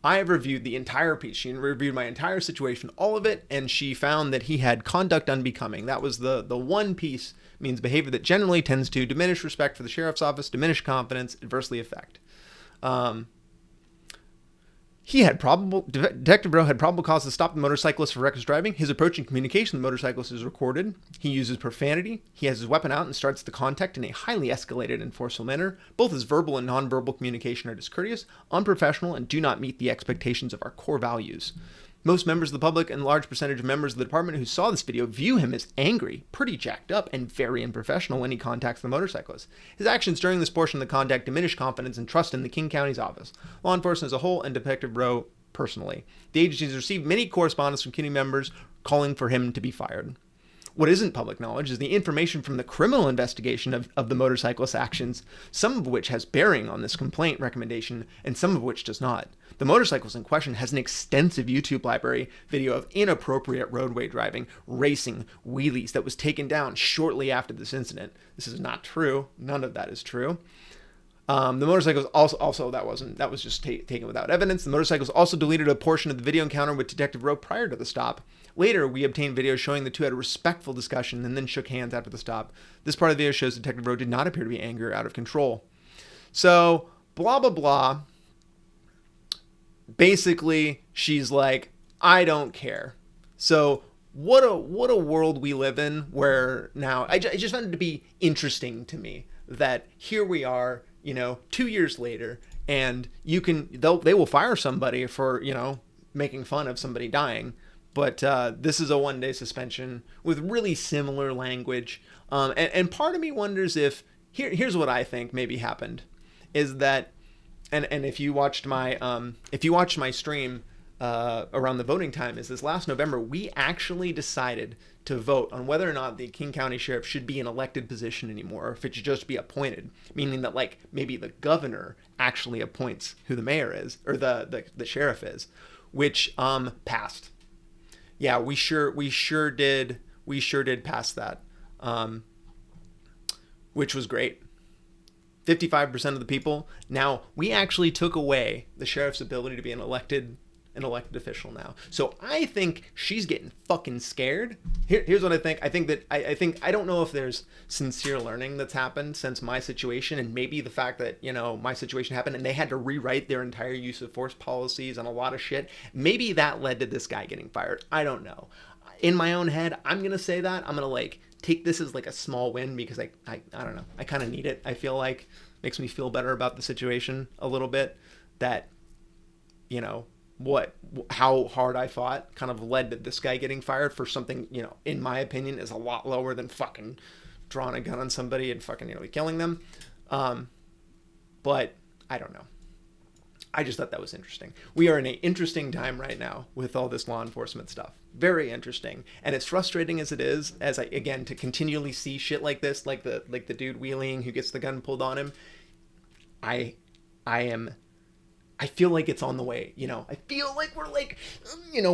I have reviewed the entire piece. She reviewed my entire situation, all of it, and she found that he had conduct unbecoming. That was the one piece, means behavior that generally tends to diminish respect for the sheriff's office, diminish confidence, adversely affect. Detective Rowe had probable cause to stop the motorcyclist for reckless driving. His approach and communication with the motorcyclist is recorded. He uses profanity. He has his weapon out and starts the contact in a highly escalated and forceful manner. Both his verbal and nonverbal communication are discourteous, unprofessional, and do not meet the expectations of our core values. Most members of the public and a large percentage of members of the department who saw this video view him as angry, pretty jacked up, and very unprofessional when he contacts the motorcyclist. His actions during this portion of the contact diminish confidence and trust in the King County's office, law enforcement as a whole, and Detective Rowe personally. The agency has received many correspondence from community members calling for him to be fired. What isn't public knowledge is the information from the criminal investigation of the motorcyclist's actions, some of which has bearing on this complaint recommendation and some of which does not. The motorcyclist in question has an extensive YouTube library video of inappropriate roadway driving, racing, wheelies that was taken down shortly after this incident. This is not true. None of that is true. The motorcycles also that was just taken without evidence. The motorcycles also deleted a portion of the video encounter with Detective Rowe prior to the stop. Later, we obtained videos showing the two had a respectful discussion and then shook hands after the stop. This part of the video shows Detective Rowe did not appear to be angry or out of control. So, blah, blah, blah. Basically, she's like, I don't care. So, what a world we live in where now, I just found it to be interesting to me that here we are, 2 years later, and they will fire somebody for, making fun of somebody dying. But this is a 1-day suspension with really similar language. And part of me wonders if, here's what I think maybe happened, is that, and if you watched my stream around the voting time, is this last November, we actually decided to vote on whether or not the King County Sheriff should be an elected position anymore, or if it should just be appointed, meaning that like maybe the governor actually appoints who the mayor is, or the sheriff is, which passed. Yeah, we sure did pass that, which was great. 55% of the people. Now, we actually took away the sheriff's ability to be an elected official now. So I think she's getting fucking scared. Here's what I think. I think I don't know if there's sincere learning that's happened since my situation, and maybe the fact that, my situation happened and they had to rewrite their entire use of force policies and a lot of shit. Maybe that led to this guy getting fired. I don't know. In my own head, I'm going to say that. I'm going to take this as a small win because I don't know. I kind of need it. I feel like makes me feel better about the situation a little bit, that, how hard I fought kind of led to this guy getting fired for something, in my opinion, is a lot lower than fucking drawing a gun on somebody and fucking, killing them. But I don't know. I just thought that was interesting. We are in an interesting time right now with all this law enforcement stuff. Very interesting. And as frustrating as it is, to continually see shit like this, like the dude wheeling who gets the gun pulled on him, I feel like it's on the way, I feel like we're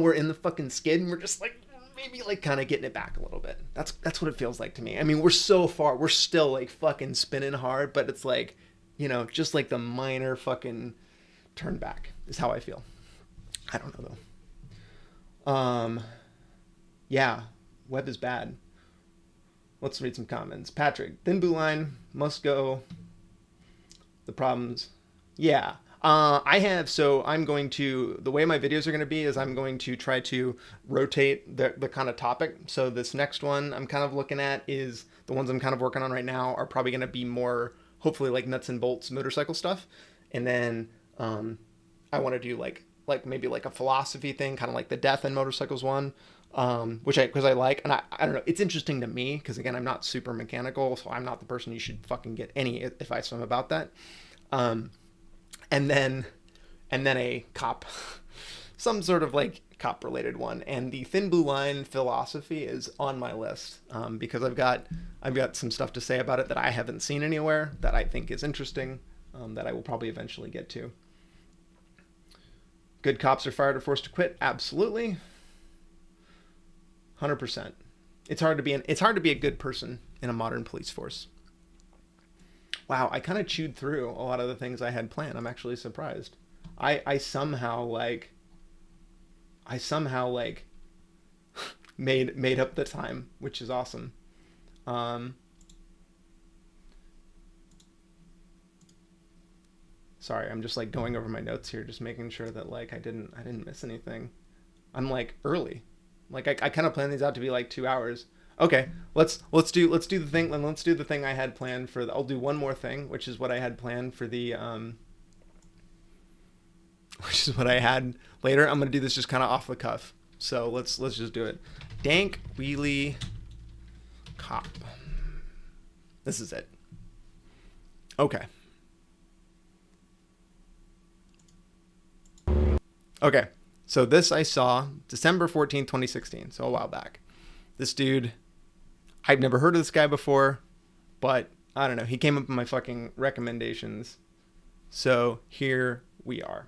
we're in the fucking skid and we're just maybe kind of getting it back a little bit. That's what it feels like to me. I mean, we're so far, we're still fucking spinning hard, but it's just the minor fucking turn back is how I feel. I don't know though. Yeah, web is bad. Let's read some comments. Patrick, thin blue line must go. The problems. Yeah. I'm going to, the way my videos are going to be is I'm going to try to rotate the kind of topic. So this next one I'm kind of looking at is the ones I'm kind of working on right now are probably going to be more, hopefully nuts and bolts motorcycle stuff. And then, I want to do maybe a philosophy thing, kind of like the death in motorcycles one, because I like, and I don't know, it's interesting to me because again, I'm not super mechanical, so I'm not the person you should fucking get any advice from about that. And then a cop, some sort of cop related one. And the thin blue line philosophy is on my list, because I've got some stuff to say about it that I haven't seen anywhere that I think is interesting, that I will probably eventually get to. Good cops are fired or forced to quit. Absolutely. 100%. It's hard to be a good person in a modern police force. Wow, I kind of chewed through a lot of the things I had planned. I'm actually surprised. I somehow made up the time, which is awesome. Sorry, I'm just going over my notes here, just making sure that I didn't miss anything. I'm early. I kind of planned these out to be 2 hours. Okay, let's do the thing. Let's do the thing I had planned for. I'll do one more thing, which is what I had planned for the which is what I had later. I'm gonna do this just kind of off the cuff. So let's just do it. DankWheelie cop. This is it. Okay. Okay. So this I saw December 14th, 2016. So a while back. This dude, I've never heard of this guy before, but I don't know. He came up in my fucking recommendations. So here we are.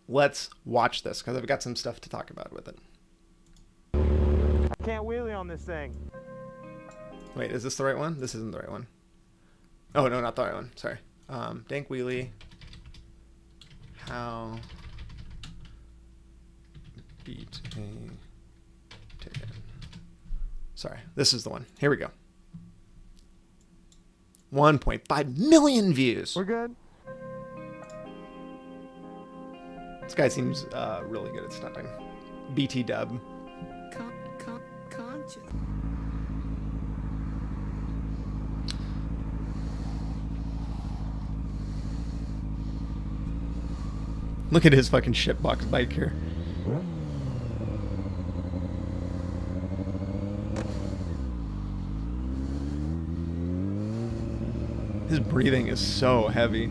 Let's watch this because I've got some stuff to talk about with it. I can't wheelie on this thing. Wait, is this the right one? This isn't the right one. Oh, no, not the right one. Sorry. DankWheelie. How beat a ticket. Sorry, this is the one. Here we go. 1.5 million views. We're good. This guy seems really good at stunting. BT dub. Look at his fucking shitbox bike here. His breathing is so heavy.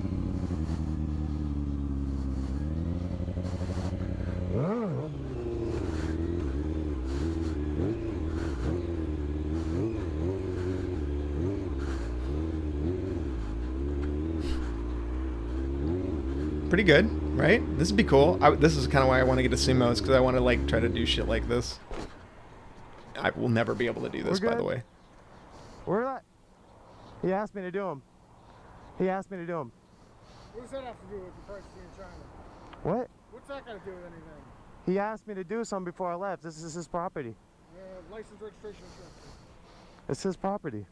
Pretty good, right? This would be cool. This is kind of why I want to get a sumo, is because I want to like try to do shit like this. I will never be able to do this, by the way. Where that? He asked me to do him. He asked me to do him. What does that have to do with the price in China? What? What's that got to do with anything? He asked me to do something before I left. This is his property. License, registration, insurance. It's his property.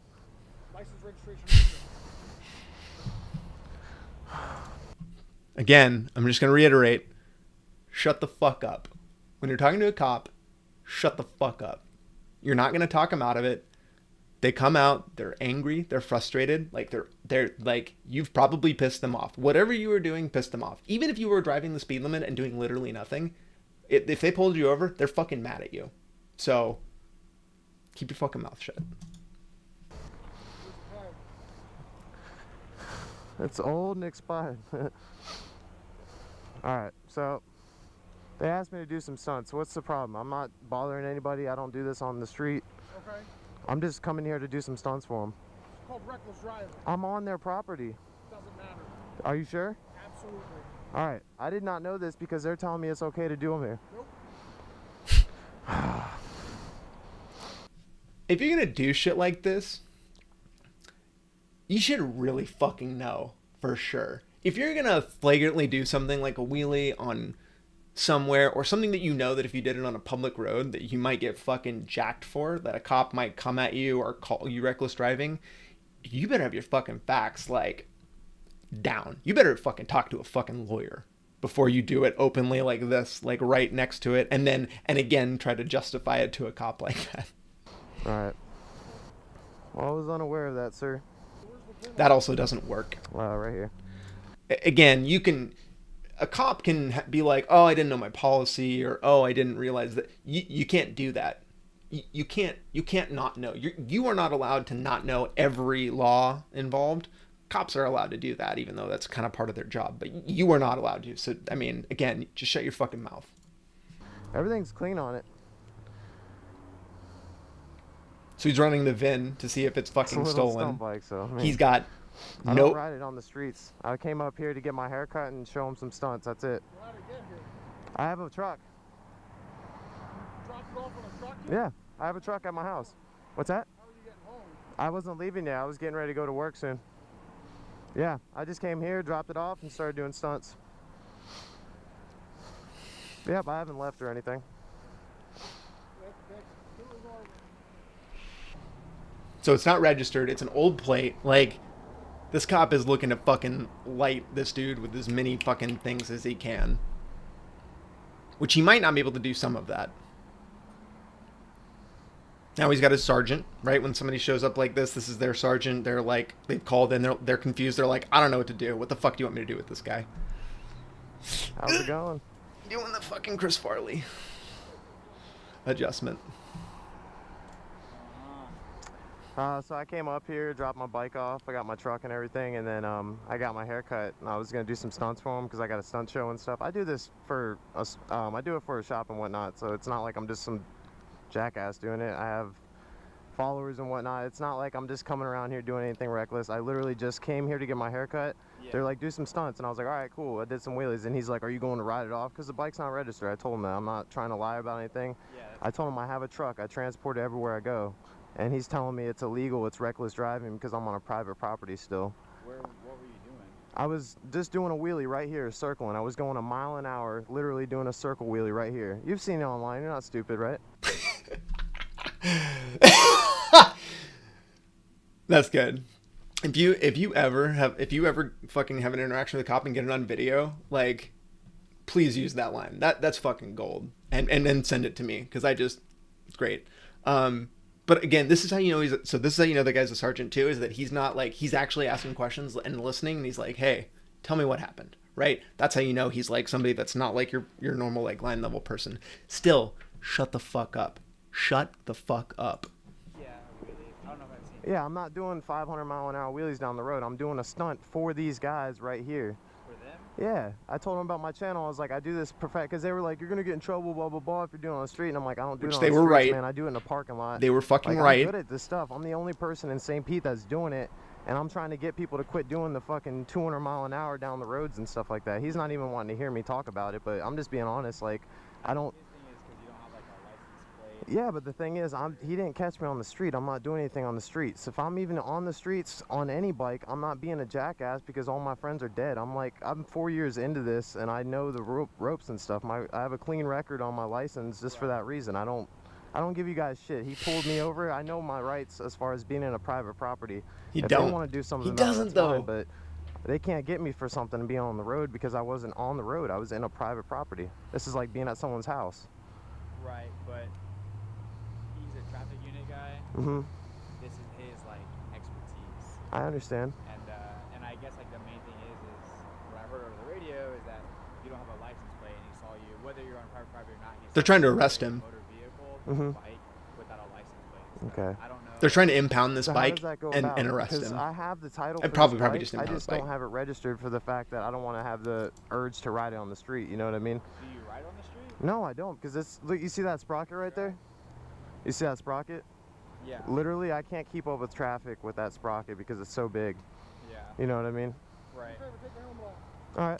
License, registration, insurance. Again, I'm just going to reiterate, shut the fuck up. When you're talking to a cop, shut the fuck up. You're not going to talk them out of it. They come out, they're angry, they're frustrated, like they're like, you've probably pissed them off. Whatever you were doing pissed them off. Even if you were driving the speed limit and doing literally nothing, if they pulled you over, they're fucking mad at you. So keep your fucking mouth shut. It's old and expired. Alright, so they asked me to do some stunts. What's the problem? I'm not bothering anybody. I don't do this on the street. Okay. I'm just coming here to do some stunts for them. It's called reckless driving. I'm on their property. Doesn't matter. Are you sure? Absolutely. Alright, I did not know this because they're telling me it's okay to do them here. Nope. If you're going to do shit like this, you should really fucking know for sure. If you're going to flagrantly do something like a wheelie on somewhere, or something that you know that if you did it on a public road that you might get fucking jacked for, that a cop might come at you or call you reckless driving, you better have your fucking facts like down. You better fucking talk to a fucking lawyer before you do it openly like this, like right next to it, and again try to justify it to a cop like that. Alright. Well, I was unaware of that, sir. That also doesn't work. Right here. Again, a cop can be like, oh, I didn't know my policy, or oh, I didn't realize that. You can't do that. You can't not know. You are not allowed to not know every law involved. Cops are allowed to do that, even though that's kind of part of their job, but you are not allowed to. So, I mean, again, just shut your fucking mouth. Everything's clean on it. So he's running the VIN to see if it's fucking stolen. Stunt bike, so, I mean, He's got I don't ride it on the streets. I came up here to get my hair cut and show him some stunts. That's it. How'd it get here? I have a truck. You dropped it off on a truck? Yeah, I have a truck at my house. What's that? How are you getting home? I wasn't leaving yet. I was getting ready to go to work soon. Yeah, I just came here, dropped it off, and started doing stunts. Yep, I haven't left or anything. So it's not registered. It's an old plate. Like, this cop is looking to fucking light this dude with as many fucking things as he can. Which he might not be able to do some of that. Now he's got his sergeant, right? When somebody shows up like this is their sergeant. They're like, they've called in, they're confused. They're like, I don't know what to do. What the fuck do you want me to do with this guy? How's it going? Doing the fucking Chris Farley adjustment. So I came up here, dropped my bike off, I got my truck and everything, and then I got my hair cut, and I was gonna do some stunts for him because I got a stunt show and stuff. I do this for I do it for a shop and whatnot, so it's not like I'm just some jackass doing it. I have followers and whatnot. It's not like I'm just coming around here doing anything reckless. I literally just came here to get my hair cut. They're like, do some stunts, and I was like, all right, cool. I did some wheelies, and he's like, are you going to ride it off? Because the bike's not registered. I told him that. I'm not trying to lie about anything. I told him I have a truck. I transport it everywhere I go. And he's telling me it's illegal, it's reckless driving because I'm on a private property still. What were you doing? I was just doing a wheelie right here, circling. I was going a mile an hour, literally doing a circle wheelie right here. You've seen it online, you're not stupid, right? That's good. If you ever fucking have an interaction with a cop and get it on video, like, please use that line. That's fucking gold. And then send it to me, because it's great. But again, this is how you know this is how you know the guy's a sergeant too, is that he's not like, he's actually asking questions and listening, and he's like, hey, tell me what happened, right? That's how you know he's like somebody that's not like your normal like line level person. Still, shut the fuck up. Shut the fuck up. Yeah, really. I don't know if I've seen it. Yeah, I'm not doing 500-mile-an-hour wheelies down the road. I'm doing a stunt for these guys right here. For them? Yeah, I told them about my channel. I was like, I do this because they were like, you're gonna get in trouble, blah blah blah, if you're doing it on the street. And I'm like, I don't do it on the streets, right. man. I do it in the parking lot. They were fucking like, right. I'm good at this stuff. I'm the only person in St. Pete that's doing it, and I'm trying to get people to quit doing the fucking 200-mile-an-hour down the roads and stuff like that. He's not even wanting to hear me talk about it, but I'm just being honest. Like, I don't. Yeah, but the thing is, he didn't catch me on the street. I'm not doing anything on the streets. If I'm even on the streets on any bike, I'm not being a jackass because all my friends are dead. I'm 4 years into this, and I know the ropes and stuff. I have a clean record on my license just for that reason. I don't give you guys shit. He pulled me over. I know my rights as far as being in a private property. If they want to do something, he doesn't though. Fine, but they can't get me for something and being on the road because I wasn't on the road. I was in a private property. This is like being at someone's house. Right, but he's a traffic unit guy. Mm-hmm. This is his like expertise. I understand. And I guess like the main thing is what I heard over the radio is that you don't have a license plate, and he saw you, whether you're on private property or not. They're trying to arrest him. Motor vehicle, bike without a license plate. So Okay. I don't know. They're trying to impound this So how bike does that go and about? arrest Because him. I have the title. I'd For probably this bike. just I impound just this don't bike. have it registered for the fact that I don't want to have the urge to ride it on the street. You know what I mean? Do you ride on the street? No, I don't. Because it's look. You see that sprocket right there? You see that sprocket? Yeah. Literally, I can't keep up with traffic with that sprocket because it's so big. Yeah. You know what I mean? Right. All right.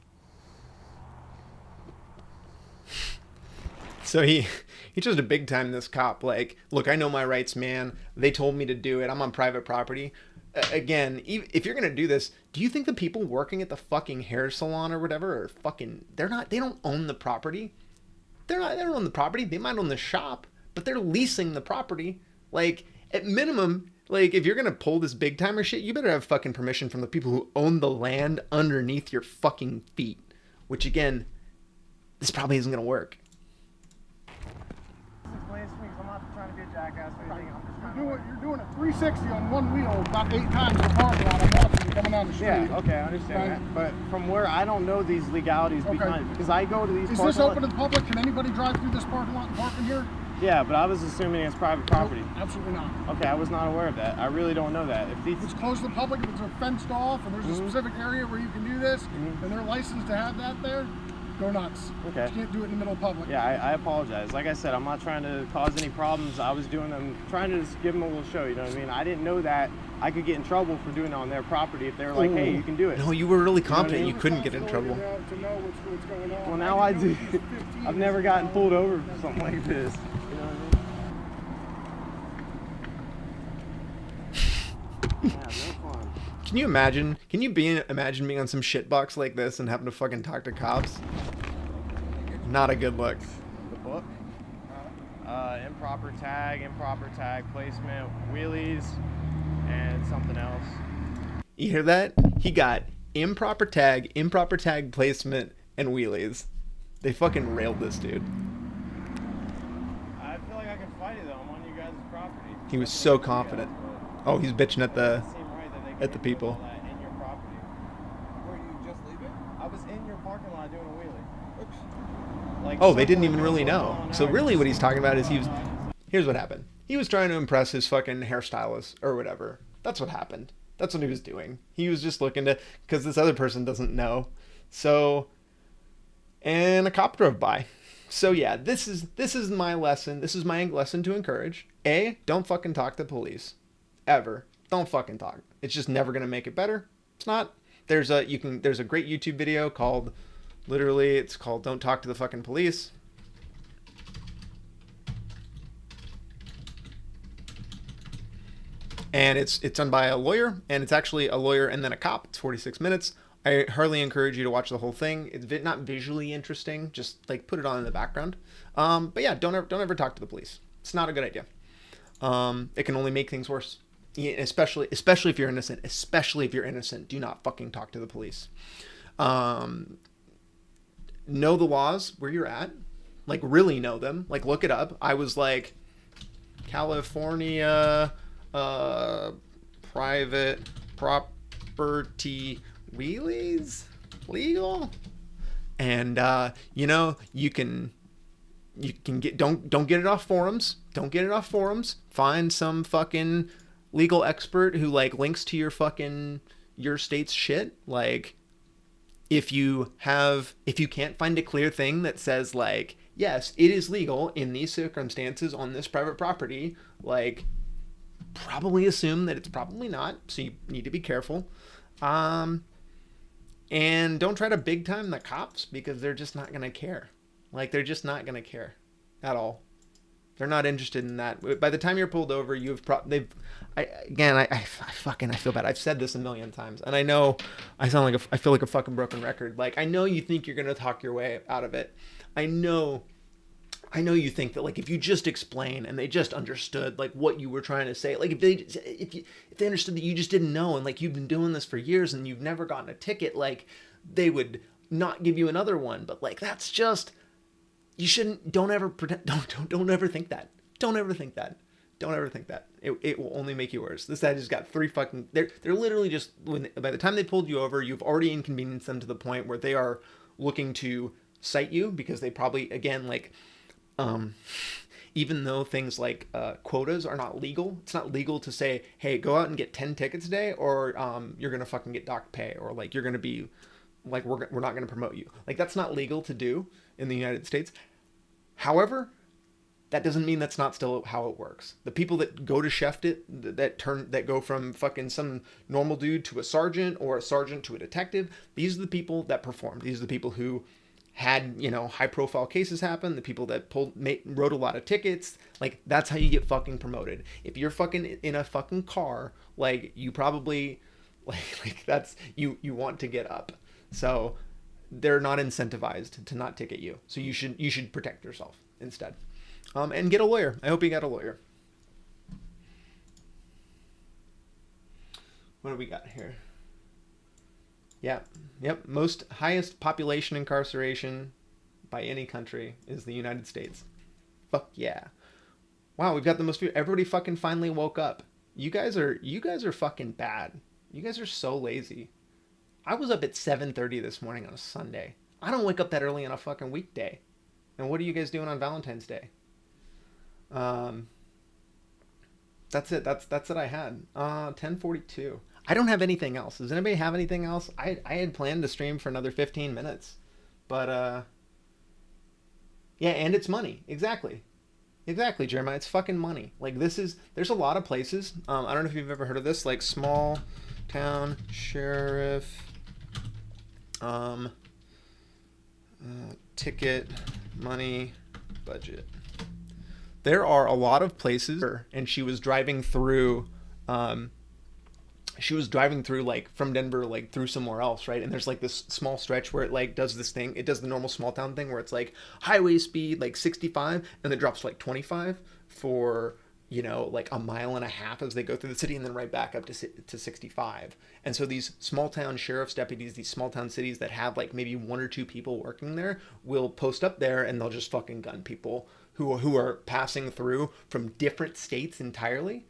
So he chose to big time this cop. Like, look, I know my rights, man. They told me to do it. I'm on private property. Again, if you're gonna do this, do you think the people working at the fucking hair salon or whatever are fucking? They don't own the property. They don't own the property. They might own the shop, but they're leasing the property. Like, at minimum, like, if you're gonna pull this big timer shit, you better have fucking permission from the people who own the land underneath your fucking feet. Which, again, this probably isn't gonna work. Explain to me, 'cause I'm not trying to be a jackass or anything. I'm just trying You're doing a 360 on one wheel about 8 times in the parking lot. I'm watching you coming down the street. Yeah, okay, I understand that. But from where I don't know these legalities behind, because I go to these Is parking this open to lots. the public? Can anybody drive through this parking lot and park in here? Yeah, but I was assuming it's private property. Nope, absolutely not. Okay, I was not aware of that. I really don't know that. If these, It's closed to the public, if it's fenced off, and there's a specific area where you can do this, and they're licensed to have that there, go nuts. Okay. You can't do it in the middle of public. yeah, I apologize. Like I said, I'm not trying to cause any problems. I was doing them, trying to just give them a little show. You know what I mean? I didn't know that I could get in trouble for doing it on their property if they were like, hey, you can do it. No, you were really what I confident. mean? You couldn't get in trouble. To know what's going on. Well, now I do. I've never gotten pulled over for something like this. You know what I mean? Yeah, no fun. Can you imagine? Can you imagine being on some shitbox like this and having to fucking talk to cops? Not a good look. The book. Improper tag placement, wheelies, and something else. You hear that? He got improper tag placement, and wheelies. They fucking railed this dude. I feel like I can fight it though. I'm on you guys' property. He was so confident. Oh, he's bitching at the people. In your property. Were you just leaving? I was in your parking lot doing a wheelie. Like, Oh, they didn't even really know. So really what he's talking about is here's what happened. He was trying to impress his fucking hairstylist or whatever. That's what happened. That's what he was doing. He was just looking to, because this other person doesn't know. So, and a cop drove by. So yeah, this is my lesson. This is my lesson to encourage. A, don't fucking talk to police. Ever. Don't fucking talk. It's just never gonna make it better. It's not. There's a great YouTube video called, literally, it's called Don't Talk to the Fucking Police. And it's done by a lawyer, and it's actually a lawyer and then a cop. It's 46 minutes. I hardly encourage you to watch the whole thing. It's not visually interesting. Just like put it on in the background. But yeah, don't ever talk to the police. It's not a good idea. It can only make things worse. Especially if you're innocent. Especially if you're innocent. Do not fucking talk to the police. Know the laws where you're at. Like really know them. Like look it up. I was like, California private property wheelies legal, and you can get don't get it off forums. Don't get it off forums. Find some fucking legal expert who like links to your state's shit. Like if you can't find a clear thing that says like, yes, it is legal in these circumstances on this private property, like probably assume that it's probably not. So you need to be careful. And don't try to big time the cops because they're just not going to care. Like they're just not going to care at all. They're not interested in that. By the time you're pulled over, I feel bad. I've said this a million times, and I know I feel like a fucking broken record. Like I know you think you're going to talk your way out of it. I know you think that like if you just explain and they just understood like what you were trying to say, like if they understood that you just didn't know and like you've been doing this for years and you've never gotten a ticket, like they would not give you another one. But like that's just, you shouldn't. Don't ever pretend. Don't ever think that. Don't ever think that. Don't ever think that. It will only make you worse. This guy just got three fucking. They're literally just by the time they pulled you over, you've already inconvenienced them to the point where they are looking to cite you because they probably again like. Even though things like quotas are not legal, it's not legal to say, hey, go out and get 10 tickets today, or you're gonna fucking get docked pay, or like you're gonna be like we're not gonna promote you. Like that's not legal to do in the United States. However, that doesn't mean that's not still how it works. The people that go to chef it, that go from fucking some normal dude to a sergeant or a sergeant to a detective, these are the people that perform. These are the people who had, high profile cases happen, the people that wrote a lot of tickets. Like that's how you get fucking promoted. If you're fucking in a fucking car, like you probably like that's you want to get up. So they're not incentivized to not ticket you. So you should protect yourself instead. And get a lawyer. I hope you got a lawyer. What do we got here? Yeah. Yep. Highest population incarceration by any country is the United States. Fuck yeah. Wow, we've got the most people. Everybody fucking finally woke up. You guys are fucking bad. You guys are so lazy. I was up at 7:30 this morning on a Sunday. I don't wake up that early on a fucking weekday. And what are you guys doing on Valentine's Day? That's it. That's what I had. 10:42. I don't have anything else. Does anybody have anything else? I had planned to stream for another 15 minutes. But, yeah, and it's money. Exactly, Jeremiah. It's fucking money. Like, there's a lot of places. I don't know if you've ever heard of this, like small town sheriff, ticket, money, budget. There are a lot of places, and she was driving through, like from Denver, like through somewhere else, right? And there's like this small stretch where it like does this thing. It does the normal small town thing where it's like highway speed, like 65, and it drops to like 25 for, like a mile and a half as they go through the city, and then right back up to 65. And so these small town sheriff's deputies, these small town cities that have like maybe one or two people working there will post up there and they'll just fucking gun people who are passing through from different states entirely,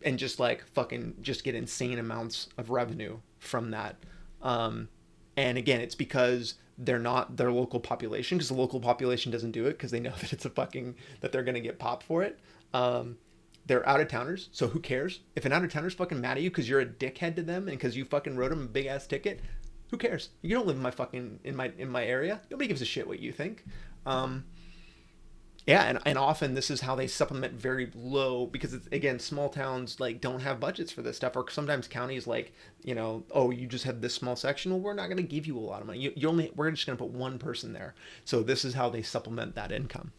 and just like fucking just get insane amounts of revenue from that. And again, it's because they're not their local population, because the local population doesn't do it because they know that it's a fucking, that they're going to get popped for it. They're out of towners. So who cares if an out of towner's fucking mad at you because you're a dickhead to them and because you fucking wrote them a big ass ticket? Who cares? You don't live in my fucking, in my area. Nobody gives a shit what you think. Yeah, and often this is how they supplement very low, because it's, again, small towns like don't have budgets for this stuff, or sometimes counties like, you know, oh, you just have this small section. Well, we're not going to give you a lot of money. We're just going to put one person there. So this is how they supplement that income.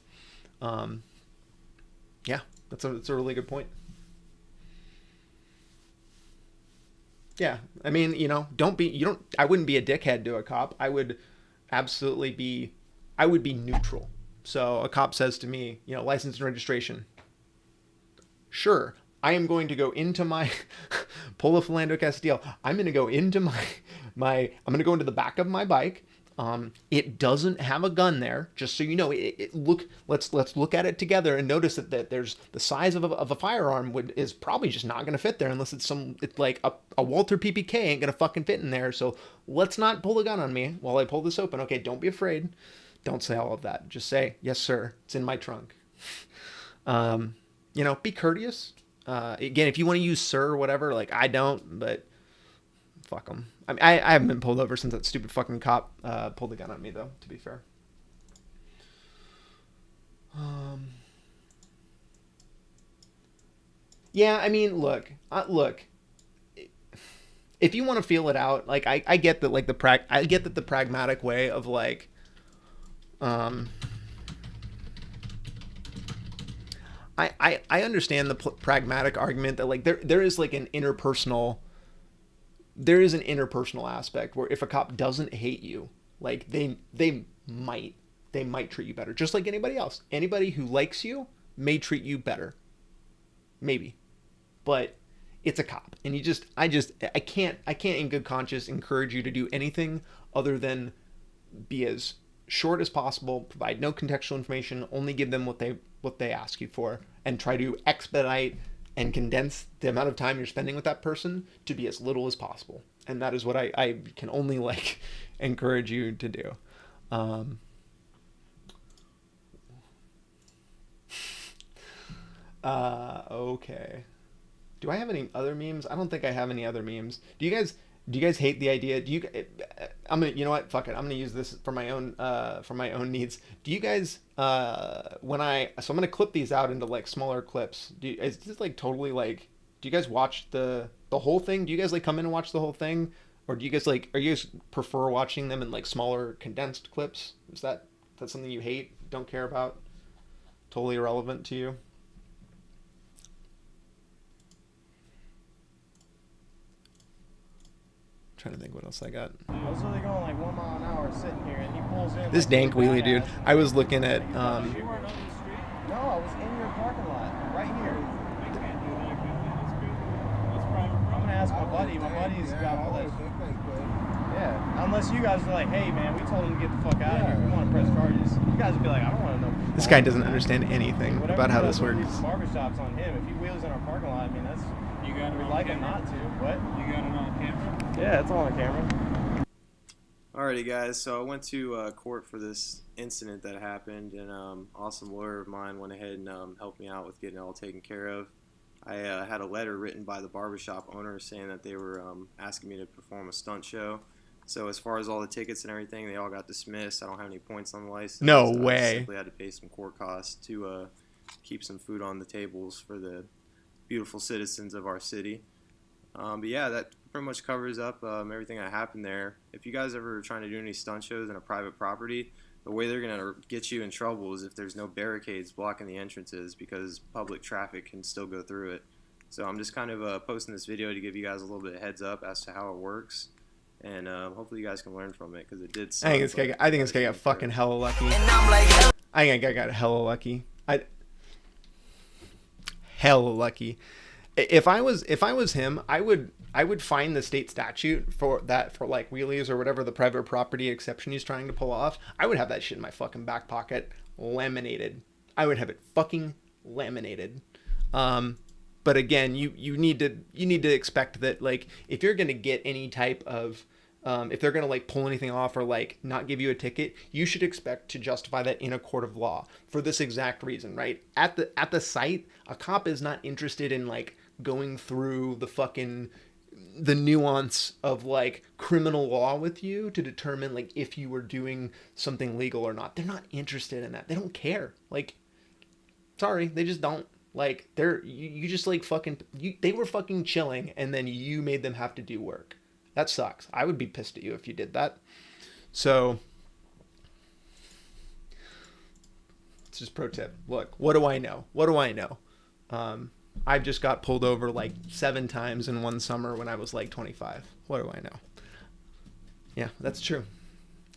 Yeah, that's a really good point. Yeah, I mean, you know, I wouldn't be a dickhead to a cop. I would absolutely be neutral. So a cop says to me, you know, license and registration. Sure, I am going to go into my pull a Philando Castile. I'm going to go into I'm going to go into the back of my bike. It doesn't have a gun there, just so you know. Let's look at it together and notice that there's the size of a firearm is probably just not going to fit there unless it's like a Walther PPK ain't going to fucking fit in there. So let's not pull a gun on me while I pull this open. Okay, don't be afraid. Don't say all of that. Just say, yes, sir, it's in my trunk. You know, be courteous. Again, if you want to use sir or whatever, like I don't, but fuck them. I mean, I haven't been pulled over since that stupid fucking cop pulled a gun on me, though, to be fair. Yeah, I mean, look. If you want to feel it out, like I get that, like I get that the pragmatic way of like, I understand the pragmatic argument that like there is like an interpersonal aspect where if a cop doesn't hate you, like they might treat you better, just like anybody else. Anybody who likes you may treat you better, maybe, but it's a cop, and I can't in good conscience encourage you to do anything other than be as short as possible, provide no contextual information, only give them what they ask you for, and try to expedite and condense the amount of time you're spending with that person to be as little as possible. And that is what I can only like encourage you to do. Okay. Do I have any other memes? I don't think I have any other memes. Do you guys hate the idea? You know what? Fuck it. I'm gonna use this for my own needs. Do you guys so I'm gonna clip these out into like smaller clips. Is this like totally like? Do you guys watch the whole thing? Do you guys like come in and watch the whole thing, or do you guys like? Are you guys prefer watching them in like smaller condensed clips? Is that something you hate? Don't care about? Totally irrelevant to you? Trying to think what else I got. I was really going like 1 mile an hour sitting here, and he pulls in. This DankWheelie dude. I was looking at. You weren't on the street? No, I was in your parking lot, right here. I'm gonna ask my buddy. My buddy's got all this. Yeah, unless you guys are like, hey man, we told him to get the fuck out of here. We want to press charges. You guys would be like, I don't want to know. This guy doesn't understand anything about how this works. Barbershop's on him. If he wheels in our parking lot, I mean that's. You got it. We'd like him not to. What? You got it on camera? Yeah, it's all on camera. Alrighty guys, so I went to court for this incident that happened, and awesome lawyer of mine went ahead and helped me out with getting it all taken care of. I had a letter written by the barbershop owner saying that they were asking me to perform a stunt show. So as far as all the tickets and everything, they all got dismissed. I don't have any points on the license. No I way. simply had to pay some court costs to keep some food on the tables for the beautiful citizens of our city. But yeah, that pretty much covers up everything that happened there. If you guys ever trying to do any stunt shows in a private property, the way they're going to get you in trouble is if there's no barricades blocking the entrances, because public traffic can still go through it. So I'm just kind of posting this video to give you guys a little bit of heads up as to how it works, and hopefully you guys can learn from it, because it did suck. I think this guy got fucking hella lucky. I think I got hella lucky. Hella lucky. If I was him, I would find the state statute for like wheelies or whatever the private property exception he's trying to pull off. I would have that shit in my fucking back pocket, laminated. I would have it fucking laminated. But again, you need to expect that, like, if you're gonna get any type of if they're gonna like pull anything off or like not give you a ticket, you should expect to justify that in a court of law for this exact reason, right? At the site, a cop is not interested in like going through the nuance of like criminal law with you to determine like if you were doing something legal or not. They're not interested in that. They don't care. Like, sorry, they just don't. Like, you just like they were fucking chilling and then you made them have to do work. That sucks. I would be pissed at you if you did that. So, it's just pro tip. Look, what do I know? I've just got pulled over like 7 times in one summer when I was like 25. What do I know? Yeah, that's true.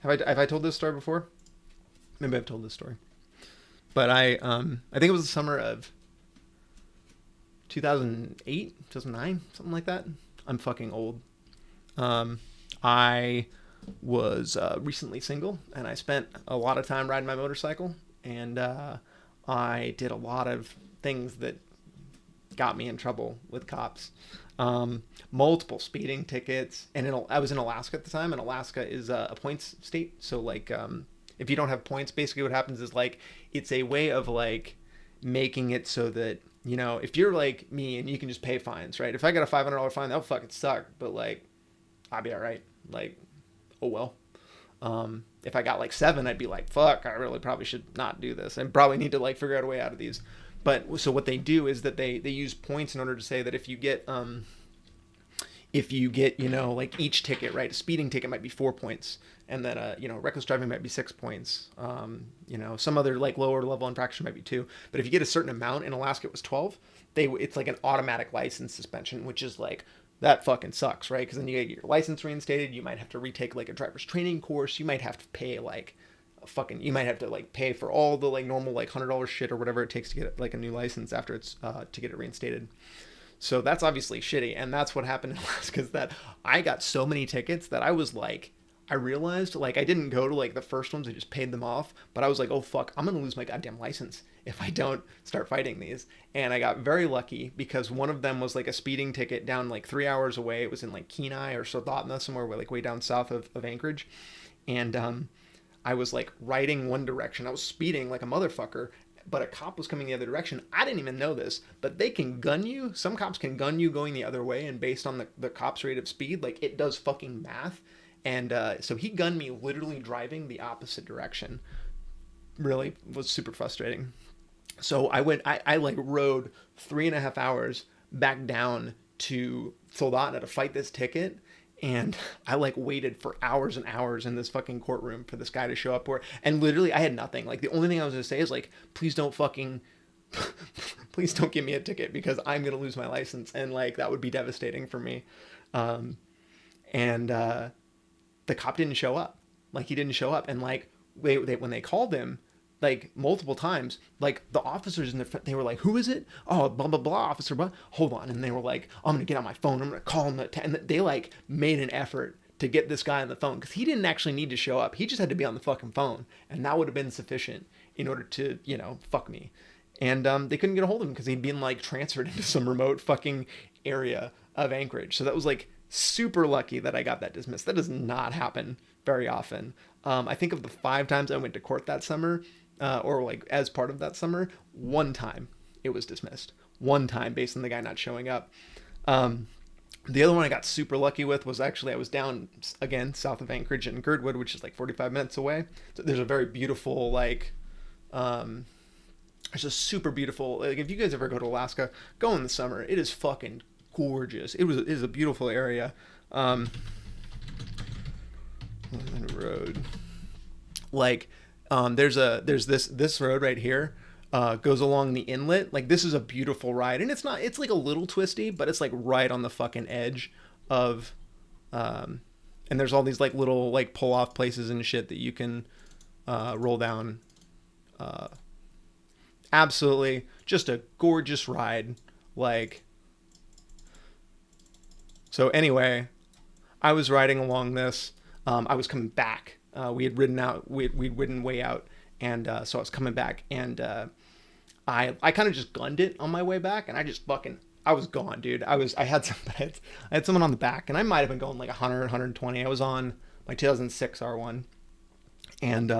Have I told this story before? Maybe I've told this story. But I think it was the summer of 2008, 2009, something like that. I'm fucking old. I was recently single, and I spent a lot of time riding my motorcycle, and I did a lot of things that got me in trouble with cops. Multiple speeding tickets, and I was in Alaska at the time, and Alaska is a points state, so like if you don't have points, basically what happens is like it's a way of like making it so that, you know, if you're like me and you can just pay fines, right? If I got a $500 fine, that'll fucking suck, but like I'll be all right. Like, oh well. If I got like 7, I'd be like, fuck, I really probably should not do this and probably need to like figure out a way out of these. But so what they do is that they use points in order to say that if you get, you know, like each ticket, right? A speeding ticket might be 4 points, and then you know, reckless driving might be 6 points. You know, some other like lower level infraction might be 2. But if you get a certain amount, in Alaska it was 12. It's like an automatic license suspension, which is like, that fucking sucks, right? Because then you get your license reinstated. You might have to retake like a driver's training course. You might have to pay like you might have to like pay for all the like normal like $100 shit or whatever it takes to get like a new license after it's to get it reinstated. So that's obviously shitty, and that's what happened in Alaska, is that I got so many tickets that I was like, I realized like I didn't go to like the first ones, I just paid them off, but I was like, oh fuck, I'm gonna lose my goddamn license if I don't start fighting these. And I got very lucky because one of them was like a speeding ticket down like 3 hours away. It was in like Kenai or Soldotna, somewhere like way down south of Anchorage. And I was like riding one direction. I was speeding like a motherfucker, but a cop was coming the other direction. I didn't even know this, but they can gun you. Some cops can gun you going the other way, and based on the cop's rate of speed, like it does fucking math. And so he gunned me literally driving the opposite direction. Really was super frustrating. So I like rode 3.5 hours back down to Soldotna to fight this ticket. And I like waited for hours and hours in this fucking courtroom for this guy to show up. And literally I had nothing. Like the only thing I was going to say is like, please don't give me a ticket because I'm going to lose my license. And like, that would be devastating for me. The cop didn't show up. Like he didn't show up. And like, when they called him, like multiple times, like the officers in the front, they were like, who is it? Oh, blah, blah, blah, officer, blah. Hold on. And they were like, I'm going to get on my phone. I'm going to call him. And they like made an effort to get this guy on the phone because he didn't actually need to show up. He just had to be on the fucking phone. And that would have been sufficient in order to, you know, fuck me. And they couldn't get a hold of him because he'd been like transferred into some remote fucking area of Anchorage. So that was like super lucky that I got that dismissed. That does not happen very often. I think of the 5 times I went to court that summer, or like as part of that summer, 1 time it was dismissed. 1 time based on the guy not showing up. The other one I got super lucky with was actually, I was down again south of Anchorage in Girdwood, which is like 45 minutes away. So there's a very beautiful like it's just super beautiful. Like if you guys ever go to Alaska, go in the summer. It is fucking gorgeous. It is a beautiful area. Road, like there's this road right here goes along the inlet. Like this is a beautiful ride, and it's like a little twisty, but it's like right on the fucking edge of and there's all these like little like pull off places and shit that you can roll down. Absolutely just a gorgeous ride. Like, so anyway, I was riding along this. I was coming back. We had ridden out. We'd ridden way out, and so I was coming back, and I kind of just gunned it on my way back, and I was gone, dude. I had someone on the back, and I might have been going like 100, 120. I was on my 2006 R1, and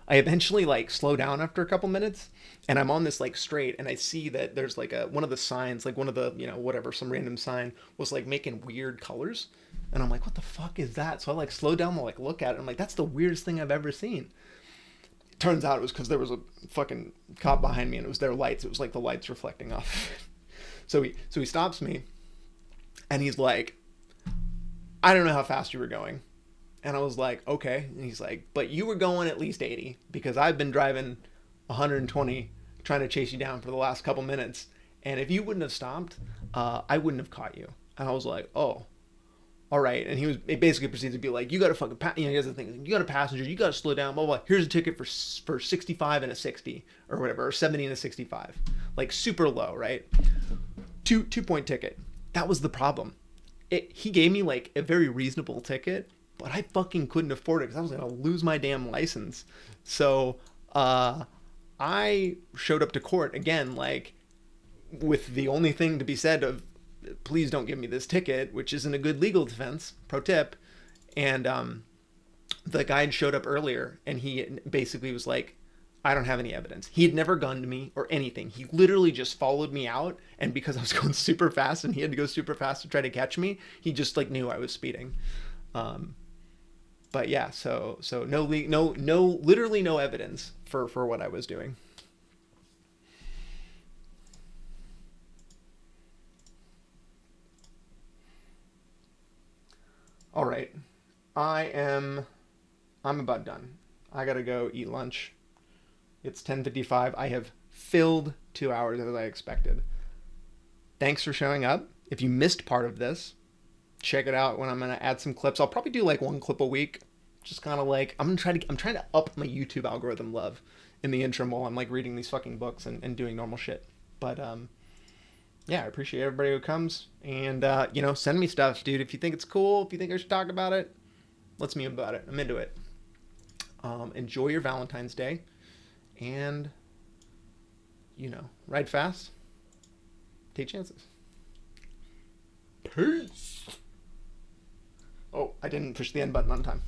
I eventually like slow down after a couple minutes, and I'm on this like straight, and I see that there's like one of the signs, like one of the, whatever, some random sign was like making weird colors, and I'm like, what the fuck is that? So I like slow down to like look at it. I'm like, that's the weirdest thing I've ever seen. It turns out it was because there was a fucking cop behind me, and it was their lights. It was like the lights reflecting off. So he stops me, and he's like, I don't know how fast you were going. And I was like, okay. And he's like, but you were going at least 80, because I've been driving 120 trying to chase you down for the last couple minutes. And if you wouldn't have stopped, I wouldn't have caught you. And I was like, oh, all right. And it basically proceeds to be like, you got to fucking, here's the thing. You got a passenger, you got to slow down, blah, blah, blah. Here's a ticket for 65 and a 60 or whatever, or 70 and a 65. Like super low, right? 2-point ticket. That was the problem. He gave me like a very reasonable ticket, but I fucking couldn't afford it because I was gonna lose my damn license. So I showed up to court again, like with the only thing to be said of, please don't give me this ticket, which isn't a good legal defense, pro tip. And the guy had showed up earlier, and he basically was like, I don't have any evidence. He had never gunned me or anything. He literally just followed me out, and because I was going super fast and he had to go super fast to try to catch me, he just like knew I was speeding. But yeah, so literally no evidence for what I was doing. All right, I'm about done. I gotta go eat lunch. It's 10:55. I have filled 2 hours as I expected. Thanks for showing up. If you missed part of this, check it out when I'm going to add some clips. I'll probably do like one clip a week. Just kind of like, I'm trying to up my YouTube algorithm love in the interim while I'm like reading these fucking books and doing normal shit. But yeah, I appreciate everybody who comes, and send me stuff, dude. If you think it's cool, if you think I should talk about it, let's meme about it. I'm into it. Enjoy your Valentine's Day. And, ride fast, take chances. Peace. Oh, I didn't push the end button on time.